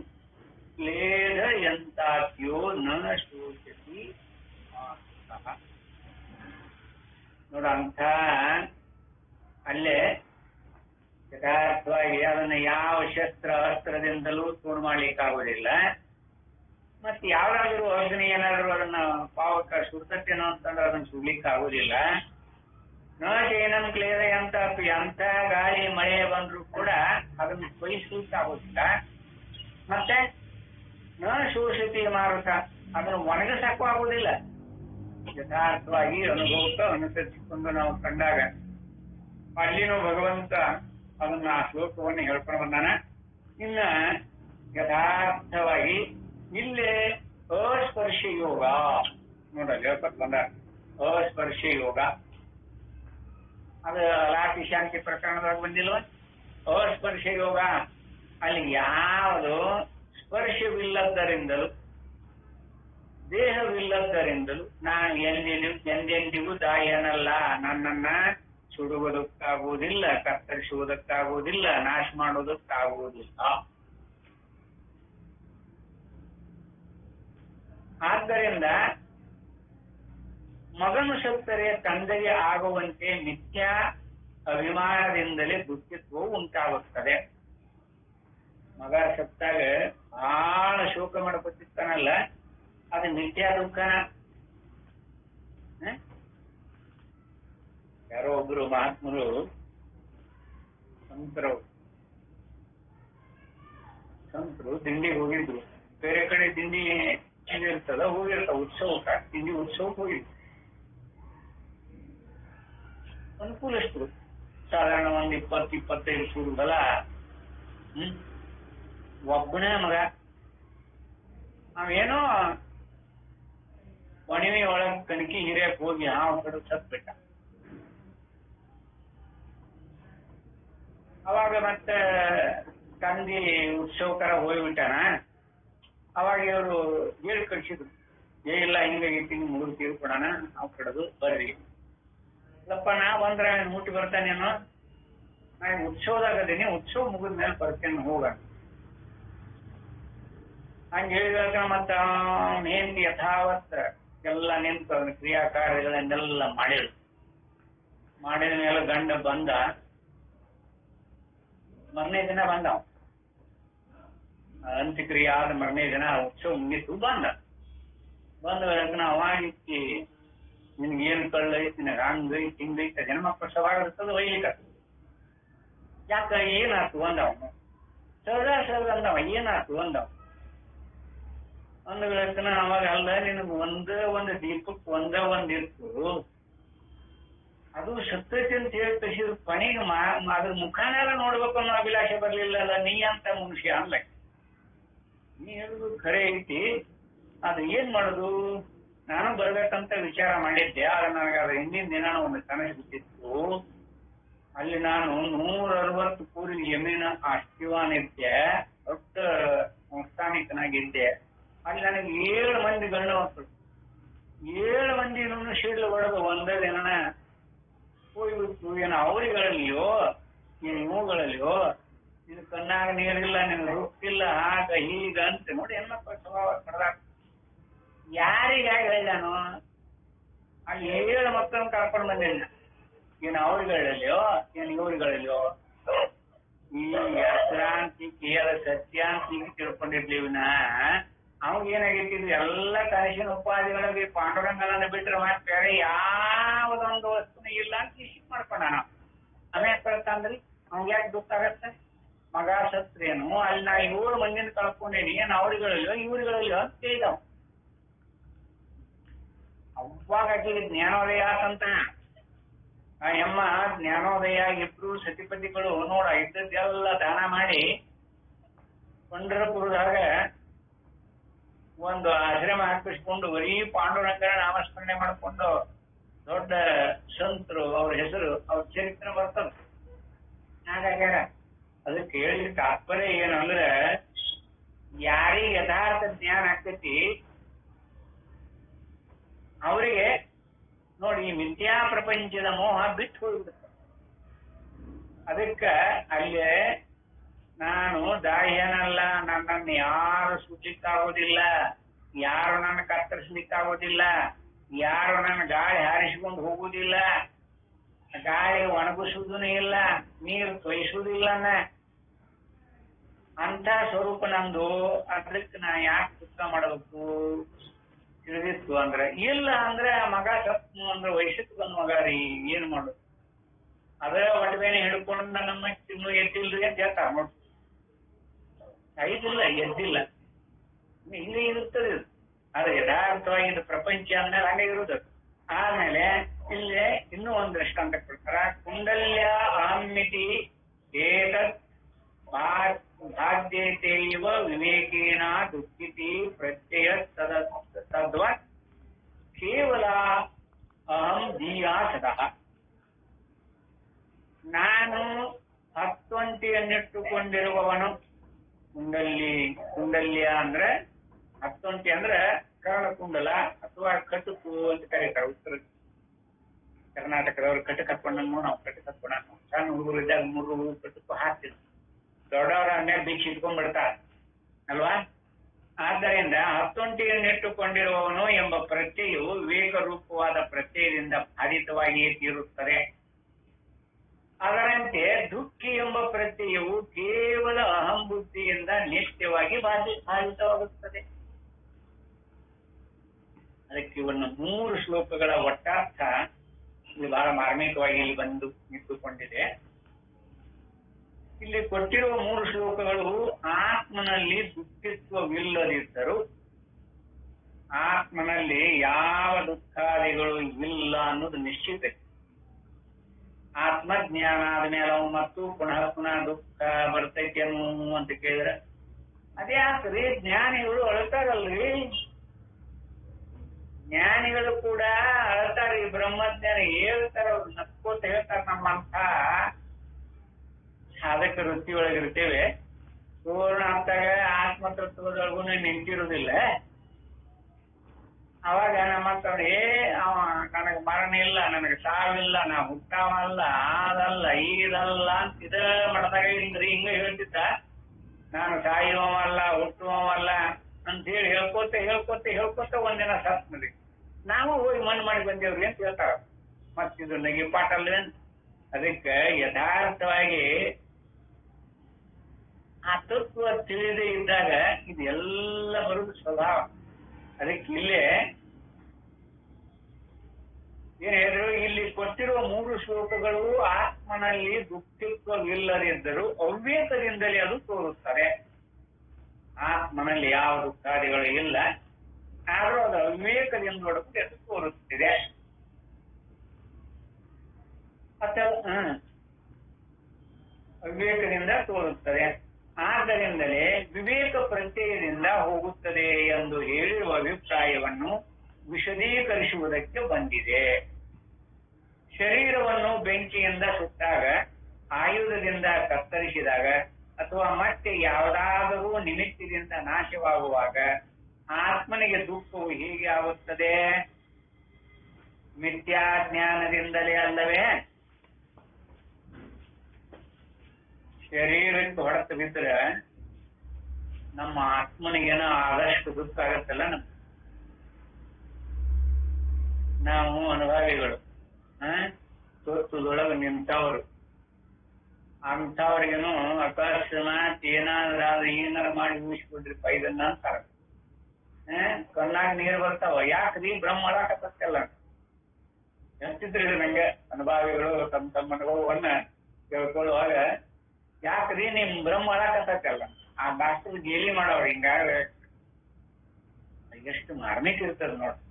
ಕ್ಲೇದಯಂತಾಖ್ಯೋ ನ ಶೋಚತಿ ನೋಡ. ಅಂಥ ಅಲ್ಲೇ ಯಥಾರ್ಥವಾಗಿ ಅದನ್ನ ಯಾವ ಶಸ್ತ್ರ ಅಸ್ತ್ರದಿಂದಲೂ ತೂಣು ಮಾಡ್ಲಿಕ್ಕಾಗೋದಿಲ್ಲ. ಮತ್ತೆ ಯಾವ್ದಾದ್ರು ಅಗ್ನಿ ಏನಾದ್ರು ಅದನ್ನ ಪಾವಕ ಸುಡ್ತೇನೋ ಅಂತಂದ್ರೆ ಅದನ್ನ ಸುಡ್ಲಿಕ್ಕೆ ಆಗೋದಿಲ್ಲ. ನ ಚೈನಂ ಕ್ಲೇದ ಅಂತ ಎಂತ ಗಾಳಿ ಮಳೆ ಬಂದ್ರು ಕೂಡ ಅದನ್ನ ಬಯಸ್ಲಿಕ್ಕೆ ಆಗೋದಿಲ್ಲ. ಮತ್ತೆ ನ ಶೋಷತಿ ಮಾರುತ ಅದನ್ನು ಒಣಗಿಸಕ್ಕೂ ಆಗೋದಿಲ್ಲ. ಯಥಾರ್ಥವಾಗಿ ಅನುಭವಕ್ಕೆ ಅನುಸರಿಸಿಕೊಂಡು ನಾವು ಕಂಡಾಗ ಅಲ್ಲಿನೂ ಭಗವಂತ ಅದನ್ನ ಆ ಶ್ಲೋಕವನ್ನು ಹೇಳ್ಕೊಂಡು ಬಂದಾನ. ಇನ್ನ ಯಥಾರ್ಥವಾಗಿ ಇಲ್ಲೇ ಅಸ್ಪರ್ಶ ಯೋಗ ನೋಡ ಹೇಳ್ಕೊತ ಬಂದ. ಅಸ್ಪರ್ಶ ಯೋಗ ಅದು ಅಲಾತಿ ಶಾಂತಿ ಪ್ರಕರಣದಾಗ ಬಂದಿಲ್ವ? ಅಸ್ಪರ್ಶ ಯೋಗ ಅಲ್ಲಿ ಯಾವುದು ಸ್ಪರ್ಶವಿಲ್ಲದರಿಂದಲೂ ದೇಹವಿಲ್ಲದರಿಂದಲೂ ನಾನು ಎಂದೆಂದಿಗೂ ದಾಹ್ಯನಲ್ಲ. ನನ್ನನ್ನ ಸುಡುವುದಕ್ಕಾಗುವುದಿಲ್ಲ, ಕತ್ತರಿಸುವುದಕ್ಕಾಗುವುದಿಲ್ಲ, ನಾಶ ಮಾಡುವುದಕ್ಕಾಗುವುದಿಲ್ಲ. ಆದ್ದರಿಂದ ಮಗನು ಸತ್ತರೆ ತಂದೆಗೆ ಆಗುವಂತೆ ಮಿಥ್ಯಾ ಅಭಿಮಾನದಿಂದಲೇ ದುಃಖಿತ್ವವು ಉಂಟಾಗುತ್ತದೆ. ಮಗ ಸತ್ತಾಗ ಬಹಳ ಶೋಕ ಮಾಡ್ಕೊತಿರ್ತಾನಲ್ಲ, ಅದು ಮಿಥ್ಯಾ ದುಃಖನ. ಯಾರೋ ಒಬ್ರು ಮಹಾತ್ಮರು ಸಂತರು ದಿಂಡಿಗೆ ಹೋಗಿದ್ರು. ಬೇರೆ ಕಡೆ ದಿಂಡಿ ಇರ್ತದ, ಹೋಗಿರ್ತಾವ ಉತ್ಸವಕ್ಕೆ, ದಿಂಡಿ ಉತ್ಸವಕ್ಕೆ ಹೋಗಿದ್ರು. ಅನುಕೂಲಸ್ಥರು ಸಾಧಾರಣ ಒಂದ್ 20-25 ಸೂರು ಬಲ. ಒಬ್ಬನೇ ಮಗ ಅವೇನೋ ಒಣವಿ ಒಳಗ್ ಕಣಕಿ ಹಿರಿಯಕ್ ಹೋಗಿ ಹಾವು ಕಡೆ ಸತ್ಬಿಟ್ಟ. ಅವಾಗ ಮತ್ತೆ ತಂದಿ ಉತ್ಸವಕರ ಹೋಗ್ಬಿಟ್ಟಾನ. ಅವಾಗ ಇವರು ಹೇಳಿ ಕಳ್ಸಿದ್ರು, ಇಲ್ಲ ಹಿಂಗಾಗೈತಿ, ಮುಗಿದು ತೀರ್ಕೊಡೋಣ, ನಾವು ಕಡದು ಬರ್ರಿ. ಇಲ್ಲಪ್ಪ ನಾ ಬಂದ್ರೆ ಮುಟ್ಟಿ ಬರ್ತಾನೇನೋ, ನಾ ಉತ್ಸವದಾಗದೀನಿ, ಉತ್ಸವ ಮುಗಿದ್ಮೇಲೆ ಬರ್ತೇನೆ ಹೋಗೋಣ ಹಂಗ ಹೇಳಿದಾಗ ಮತ್ತ ಹೆಂಡತಿ ಯಥಾವತ್ ಎಲ್ಲ ನಿಂತು ಅದನ್ನ ಕ್ರಿಯಾಕಾರ್ಯಗಳನ್ನೆಲ್ಲ ಮಾಡಿದ ಮೇಲೆ ಗಂಡ ಬಂದ. ಮರನೇ ದಿನ ಬಂದ. ಅಂತ್ಯಕ್ರಿಯೆ ಆದ ಮರನೇ ದಿನ ಉತ್ಸವ ಮುಗಿತು. ಬಂದ ಅವಾಗಿಕ್ಕಿ ನಿನ್ಗೇನು ಕಳ್ಳೈತಿ, ನಿನಗೆ ಹಂಗೈತಿ ಹಿಂಗೈತಿ, ಹೆಣ್ಮಕ್ಳು ಸವಾಗಿರ್ತದ ಒಯ್ಲಿಕ್ಕ. ಯಾಕ ಏನಾಯ್ತು ಅಂದವ. ಸಹಜ ಅಂದವ, ಏನಾಯ್ತು ಅಂದವ. ಅಂದ ಅವಾಗ ಅಲ್ಲ, ನಿನಗೆ ಒಂದು ದೀಪಕ್ಕೆ ಒಂದಿತ್ತು, ಅದು ಸತ್ತೈತಿ ಅಂತ ಹೇಳಿ ಕಸಿದ್ರು. ಕೊನೆಗೆ ಅದ್ರ ಮುಖಾನೆಲ್ಲ ನೋಡ್ಬೇಕು ಅನ್ನೋ ಅಭಿಲಾಷೆ ಬರ್ಲಿಲ್ಲಲ್ಲ, ನೀ ಅಂತ ಮನುಷ್ಯ ಅಲ್ಲ. ನೀ ಹೇಳುದು ಖರೆ ಐತಿ, ಅದು ಏನ್ ಮಾಡುದು? ನಾನು ಬರ್ಬೇಕಂತ ವಿಚಾರ ಮಾಡಿದ್ದೆ. ಆದ್ರೆ ನನಗೆ ಅದ್ರ ಹಿಂದಿನ ದಿನ ಒಂದು ಕನಸು ಬಿಟ್ಟಿತ್ತು. ಅಲ್ಲಿ ನಾನು 160 ಕೂರಿ ಜಮೀನ ಆಸ್ತಿವಾನಿದ್ದೆ, ದೊಡ್ಡ ಸಂಸ್ಥಾನಿಕನಾಗಿದ್ದೆ. ಅಲ್ಲಿ ನನಗೆ 7 ಮಂದಿ ಗಂಡು ಮಕ್ಕಳು. 7 ಮಂದಿ ಶೀಡ್ಲು ಹೊಡೆದು ಒಂದೇ ದಿನ ಹೋಗ್ಬಿಟ್ಟು, ಏನು ಅವರಿಗಳಲ್ಲಿಯೋ ಏನು ಇವುಗಳಲ್ಲಿಯೋ, ಇದು ಕಣ್ಣಾಗ ನೀರಿಲ್ಲ, ನಿಮ್ಗೆ ರುಕ್ಕಿಲ್ಲ, ಆಗ ಹೀಗ ಅಂತ ನೋಡಿ ಹೆಣ್ಮಕ್ಳ ಸ್ವಭಾವ ಕಡ್ದಾಕ. ಯಾರಿಗಾಗಿ ಹೇಳಿದಾನು? ಆ 7 ಮಕ್ಕಳನ್ನ ಕರ್ಕೊಂಡು ಬಂದಿಲ್ಲ. ಏನು ಅವರಿಗಳಲ್ಲಿಯೋ ಏನು ಇವರುಗಳಲ್ಲಿಯೋ, ಈ ಅಶ್ರಾಂತಿ ಕೇಳ ಸತ್ಯಾಂತಿ ತಿಳ್ಕೊಂಡಿರ್ಲಿವಿನ ಅವಾಗ ಏನಾಗೈತಿ, ಇದು ಎಲ್ಲ ಕನಸಿನ ಉಪಾಧಿಗಳಲ್ಲಿ ಪಾಂಡುರಂಗನನ್ನ ಬಿಟ್ಟರೆ ಮತ್ತೆ ಬೇರೆ ಯಾವುದೊಂದು ವಸ್ತುನ ಇಲ್ಲ ಅಂತ ನಿಶ್ಚಿತ ಮಾಡ್ಕೊಂಡ ನಾವು. ಆಮೇಲೆ ತಂದ್ರಿ ಅವ್ಗೆ ಯಾಕೆ ದುಃಖ ಆಗತ್ತೆ? ಮಗ ಸತ್ರೇನು ಅಲ್ಲಿ ನಾ 7 ಮಂದಿನ ಕಳ್ಕೊಂಡೇನಿ, ಏನ್ ಅವ್ರಿಗಳಿಲ್ಲ ಇವ್ರಿಗಳಿಲ್ಲ ಅಂತ ಕೇಳಿದವ್. ಅವಾಗ ಆಕೆಗೆ ಜ್ಞಾನೋದಯ ಆತಂತ. ಆ ಎಮ್ಮ ಜ್ಞಾನೋದಯ ಇಬ್ರು ಸತಿಪತಿಗಳು ನೋಡ ಇದ್ದದ್ದೆಲ್ಲ ದಾನ ಮಾಡಿ ಪಂಢರಪುರದಾಗ ಒಂದು ಆಶ್ರಮ ಹಾಕಿಸ್ಕೊಂಡು ಬರೀ ಪಾಂಡುರಂಗನ ನಾಮಸ್ಮರಣೆ ಮಾಡ್ಕೊಂಡು ದೊಡ್ಡ ಸಂತರು, ಅವ್ರ ಹೆಸರು ಅವ್ರ ಚರಿತ್ರೆ ಬರ್ತದ. ಹಾಗಾಗ್ಯಾರ. ಅದಕ್ಕೆ ಹೇಳಿ ತಾತ್ಪರ್ಯ ಏನಂದ್ರೆ, ಯಾರಿಗೆ ಯಥಾರ್ಥ ಜ್ಞಾನ ಆಗ್ತೈತಿ ಅವರಿಗೆ ನೋಡಿ ಈ ಮಿಥ್ಯಾ ಪ್ರಪಂಚದ ಮೋಹ ಬಿಟ್ಟು ಹೋಗ್ಬಿಡುತ್ತೆ. ಅದಕ್ಕ ಅಲ್ಲೇ ನಾನು ದಾಹ್ಯನಲ್ಲ, ನನ್ನನ್ನು ಯಾರು ಸುಡ್ಲಿಕ್ಕಾಗೋದಿಲ್ಲ, ಯಾರು ನನ್ನ ಕತ್ತರಿಸ್ಲಿಕ್ಕಾಗೋದಿಲ್ಲ, ಯಾರು ನನ್ನ ಗಾಳಿ ಹಾರಿಸಿಕೊಂಡು ಹೋಗುವುದಿಲ್ಲ, ಗಾಳಿ ಒಣಗಿಸುವುದೂ ಇಲ್ಲ, ನೀರು ತೊಯಿಸುವುದಿಲ್ಲ, ಅಂತ ಸ್ವರೂಪ ನಂದು. ಅದಕ್ಕೆ ನಾ ಯಾಕೆ ದುಃಖ ಮಾಡಬೇಕು? ತಿಳಿದಿತ್ತು ಅಂದ್ರೆ ಇಲ್ಲ ಅಂದ್ರೆ ಆ ಮಗ ಸತ್ತು ಅಂದ್ರೆ ವಯಸ್ಸಕ್ಕೆ ಬಂದ ಮಗ ರೀ, ಏನ್ ಮಾಡೋದು? ಅದೇ ಒಡವೆನೆ ಹಿಡ್ಕೊಂಡು ನಮ್ಮ ತಿನ್ನು ಎದ್ದಿಲ್ರಿ ಅಂತ ಹೇಳ್ತಾರ ನೋಡಿ. ಐದಿಲ್ಲ ಎದ್ದಿಲ್ಲ, ಇಲ್ಲಿ ಇರುತ್ತದೆ. ಅದು ಯಥಾರ್ಥವಾಗಿ ಇದು ಪ್ರಪಂಚ ಅಂದ್ಮೇಲೆ ಹಂಗೆ ಇರುವುದು. ಆಮೇಲೆ ಇಲ್ಲೇ ಇನ್ನೂ ಒಂದು ದೃಷ್ಟಾಂತ ಕೊಡ್ತಾರ. ಕುಂಡಲ್ಯ ಆಮ್ಮಿತಿ ಏತತ್ ಭಾಗ್ಯತೆಯವ ವಿವೇಕೇನ ದುಃಖಿತಿ ಪ್ರತ್ಯಯ ತದ್ವತ್ ಕೇವಲ ಅಹಂ ಧೀಯಾ ಸದಾ. ನಾನು ಹತ್ತೊಂಟಿಯನ್ನಿಟ್ಟುಕೊಂಡಿರುವವನು. ಕುಂಡಲ್ಯ ಅಂದ್ರೆ ಹತ್ತೊಂಟಿ ಅಂದ್ರೆ ಕರ್ಣಕುಂಡಲ ಅಥವಾ ಕಟುಕು ಅಂತ ಕರೀತಾರೆ. ಉತ್ತರ ಕರ್ನಾಟಕದವ್ರು ಕಟಕ್ ಹಾಕೊಂಡ, ನಾವು ಕಟಕ್ ಹಾಕೋಣ. ಸಣ್ಣ ಹುಡುಗರು ಇದ್ದಾಗ 3 ಕಟುಕು ಹಾಕ್ತಿದ್ರು. ದೊಡ್ಡವರ ಮೇಲೆ ಬಿಚ್ಚಿ ಇಟ್ಕೊಂಡ್ಬಿಡ್ತಾರೆ ಅಲ್ವಾ? ಆದ್ದರಿಂದ ಹತ್ತೊಂಟಿಯನ್ನಿಟ್ಟುಕೊಂಡಿರುವವನು ಎಂಬ ಪ್ರತ್ಯಯವು ವಿವೇಕ ರೂಪವಾದ ಪ್ರತ್ಯಯದಿಂದ ಬಾಧಿತವಾಗಿಯೇ ತೀರುತ್ತದೆ. ಅದರಂತೆ ದುಃಖಿ ಎಂಬ ಪ್ರತ್ಯಯವು ಕೇವಲ ಅಹಂ ಬುದ್ಧಿಯಿಂದ ನಿತ್ಯವಾಗಿ ಬಾಧಿತವಾಗುತ್ತದೆ. ಅದಕ್ಕೆ ಇವನ್ನು 3 ಶ್ಲೋಕಗಳ ಒಟ್ಟಾರ್ಥ ಇಲ್ಲಿ ಬಹಳ ಮಾರ್ಮಿಕವಾಗಿ ಇಲ್ಲಿ ಬಂದು ನಿಂತುಕೊಂಡಿದೆ. ಇಲ್ಲಿ ಕೊಟ್ಟಿರುವ 3 ಶ್ಲೋಕಗಳು ಆತ್ಮನಲ್ಲಿ ದುಃಖಿತ್ವವಿಲ್ಲದಿದ್ದರೂ ಆತ್ಮನಲ್ಲಿ ಯಾವ ದುಃಖಾದಿಗಳು ಇಲ್ಲ ಅನ್ನೋದು ನಿಶ್ಚಿತ. ಆತ್ಮಜ್ಞಾನ ಆದ್ಮೇಲೆ ಅವು ಮತ್ತು ಪುನಃ ದುಃಖ ಬರ್ತೈತಿ ಅಂತ ಕೇಳಿದ್ರೆ ಅದ್ಯಾಕ್ರಿ? ಜ್ಞಾನಿಗಳು ಅಳ್ತಾರಲ್ರಿ. ಜ್ಞಾನಿಗಳು ಕೂಡ ಅಳ್ತಾರೆ. ಈ ಬ್ರಹ್ಮಜ್ಞಾನಿ ಹೇಳ್ತಾರ, ಅವ್ರು ನಕ್ಕೋತ ಹೇಳ್ತಾರ. ನಮ್ಮಂತ ಸಾಧಕ ವೃತ್ತಿ ಒಳಗಿರ್ತೇವೆ, ಪೂರ್ಣ ಅರ್ಥಾಗ ಆತ್ಮತತ್ವದೊಳಗೂ ನಿಂತಿರುವುದಿಲ್ಲ. ಅವಾಗ ನಮ್ಮಂತವ್ರು ಅವ ನನಗೆ ಮರಣ ಇಲ್ಲ, ನನಗೆ ಸಾವಿಲ್ಲ, ನಾ ಹುಟ್ಟಾವಲ್ಲ, ಅದಲ್ಲ ಇದಲ್ಲ ಅಂತ ಇದ ಮಾಡ್ದಾಗ ಇಲ್ರಿ ಹಿಂಗ ಹೇಳ್ತಿದ್ದ. ನಾನು ಸಾಯುವಲ್ಲ ಹುಟ್ಟುವಲ್ಲ ಅಂತ ಹೇಳಿ ಹೇಳ್ಕೋತ ಒಂದಿನ ಸತ್ನರಿ ನಾವು ಹೋಗಿ ಮಣ್ಣು ಮಾಡಿ ಬಂದೇವ್ರಿ ಅಂತ ಹೇಳ್ತಾರ. ಮತ್ತಿದು ನಗಿಪಾಠ ಅಲ್ವೇನ್? ಅದಕ್ಕೆ ಯಥಾರ್ಥವಾಗಿ ಆ ತತ್ವ ತಿಳಿದೇ ಇದ್ದಾಗ ಇದೆಲ್ಲ ಬರುವುದು ಸ್ವಭಾವ. ಅದಕ್ಕೆ ಇಲ್ಲೇ ಏನ್ ಹೇಳಿದ್ರು, ಇಲ್ಲಿ ಕೊಟ್ಟಿರುವ 3 ಶ್ಲೋಕಗಳು ಆತ್ಮನಲ್ಲಿ ದುಃಖಿತ್ವವಿಲ್ಲದಿದ್ದರೂ ಅವ್ಯೇಕದಿಂದಲೇ ಅದು ತೋರುತ್ತದೆ. ಆತ್ಮನಲ್ಲಿ ಯಾವ ದುಃಖಾದಿಗಳು ಇಲ್ಲ, ಆದ್ರೂ ಅದು ಅವಿವೇಕದಿಂದ ಹೊರತು ಅದು ತೋರುತ್ತಿದೆ. ಅವಿವೇಕದಿಂದ ತೋರುತ್ತದೆ. ಆದ್ದರಿಂದಲೇ ವಿವೇಕ ಪ್ರತ್ಯಯದಿಂದ ಹೋಗುತ್ತದೆ ಎಂದು ಹೇಳಿರುವ ಅಭಿಪ್ರಾಯವನ್ನು ವಿಶದೀಕರಿಸುವುದಕ್ಕೆ ಬಂದಿದೆ. ಶರೀರವನ್ನು ಬೆಂಕಿಯಿಂದ ಸುಟ್ಟಾಗ, ಆಯುಧದಿಂದ ಕತ್ತರಿಸಿದಾಗ ಅಥವಾ ಮತ್ತೆ ಯಾವುದಾದರೂ ನಿಮಿತ್ತದಿಂದ ನಾಶವಾಗುವಾಗ ಆತ್ಮನಿಗೆ ದುಃಖವು ಹೀಗೆ ಆಗುತ್ತದೆ? ಮಿಥ್ಯಾಜ್ಞಾನದಿಂದಲೇ ಅಲ್ಲವೇ? ಶರೀರಕ್ಕೆ ಹೊಡೆತ ಬಿದ್ದರೆ ನಮ್ಮ ಆತ್ಮನಿಗೇನೋ ಆದಷ್ಟು ದುಃಖ ಆಗತ್ತಲ್ಲ. ನಾವು ಅನುಭವಿಗಳು, ತೊತ್ತದೊಳಗೆ ನಿಂತವರು, ಅಂಥವ್ರಿಗೇನು ಅಕಸ್ಮಾತ್ ಏನಾದ್ರೂ ಏನಾರು ಮಾಡಿ ಊಹಿಸ್ಬಿಡ್ರಿಪ್ಪ ಇದನ್ನ ಅಂತಾರ. ಕಣ್ಣಾಗ ನೀರ್ ಬರ್ತಾವ. ಯಾಕ್ರಿ ಬ್ರಹ್ಮ ಅಳಾಕತ್ತಲ್ಲ? ಎಷ್ಟಿದ್ರಿ ನಂಗೆ ಅನುಭಾವಿಗಳು ತಮ್ಮ ಅನುಭವವನ್ನ ಕೇಳ್ಕೊಳ್ಳುವಾಗ, ಯಾಕ್ರಿ ನಿಮ್ ಬ್ರಹ್ಮ ಅಳಾಕತ್ತಲ್ಲ? ಆ ಡಾಕ್ಟರ್ ಗೇಲಿ ಮಾಡವ್ರ ಹಿಂಗಾಗ ಎಷ್ಟು ಮಾರ್ಮಿಕ ಇರ್ತದ ನೋಡ್ರಿ.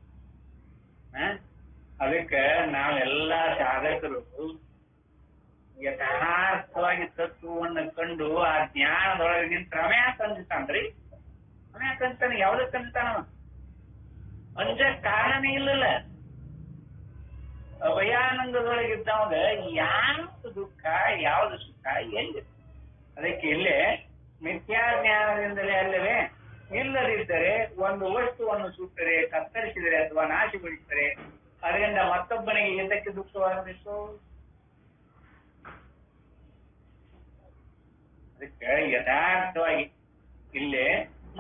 ಅದಕ್ಕೆ ನಾವೆಲ್ಲಾ ಸಾಧಕರು ಯಥಾರ್ಥವಾಗಿ ತತ್ವವನ್ನು ಕಂಡು ಆ ಜ್ಞಾನದೊಳಗೆ ನಿಂತ ರಮ್ಯಾ ತಂದಿತಾನ್ರಿ. ರಮ್ಯಾ ತಂತಾನೆ. ಯಾವ್ದಕ್ ತಂದಿತಾನ? ಅಂಜ ಕಾರಣನೇ ಇಲ್ಲಲ್ಲ. ಅಭಯಾನಂದದೊಳಗಿದ್ದವಾಗ ಯಾವ್ದು ದುಃಖ ಯಾವ್ದು ಸುಖ ಎಲ್ಲಿ? ಅದಕ್ಕೆ ಇಲ್ಲೇ ಮಿಥ್ಯಾಜ್ಞಾನದಿಂದಲೇ ಅಲ್ಲವೇ ಇಲ್ಲದಿದ್ದರೆ ಒಂದು ವಸ್ತುವನ್ನು ಸುಟ್ಟರೆ, ಕತ್ತರಿಸಿದರೆ ಅಥವಾ ನಾಶಗೊಳಿಸಿದರೆ ಅದರಿಂದ ಮತ್ತೊಬ್ಬನಿಗೆ ಏತಕ್ಕೆ ದುಃಖವಾಗಬೇಕು? ಅದಕ್ಕೆ ಯಥಾರ್ಥವಾಗಿ ಇಲ್ಲೇ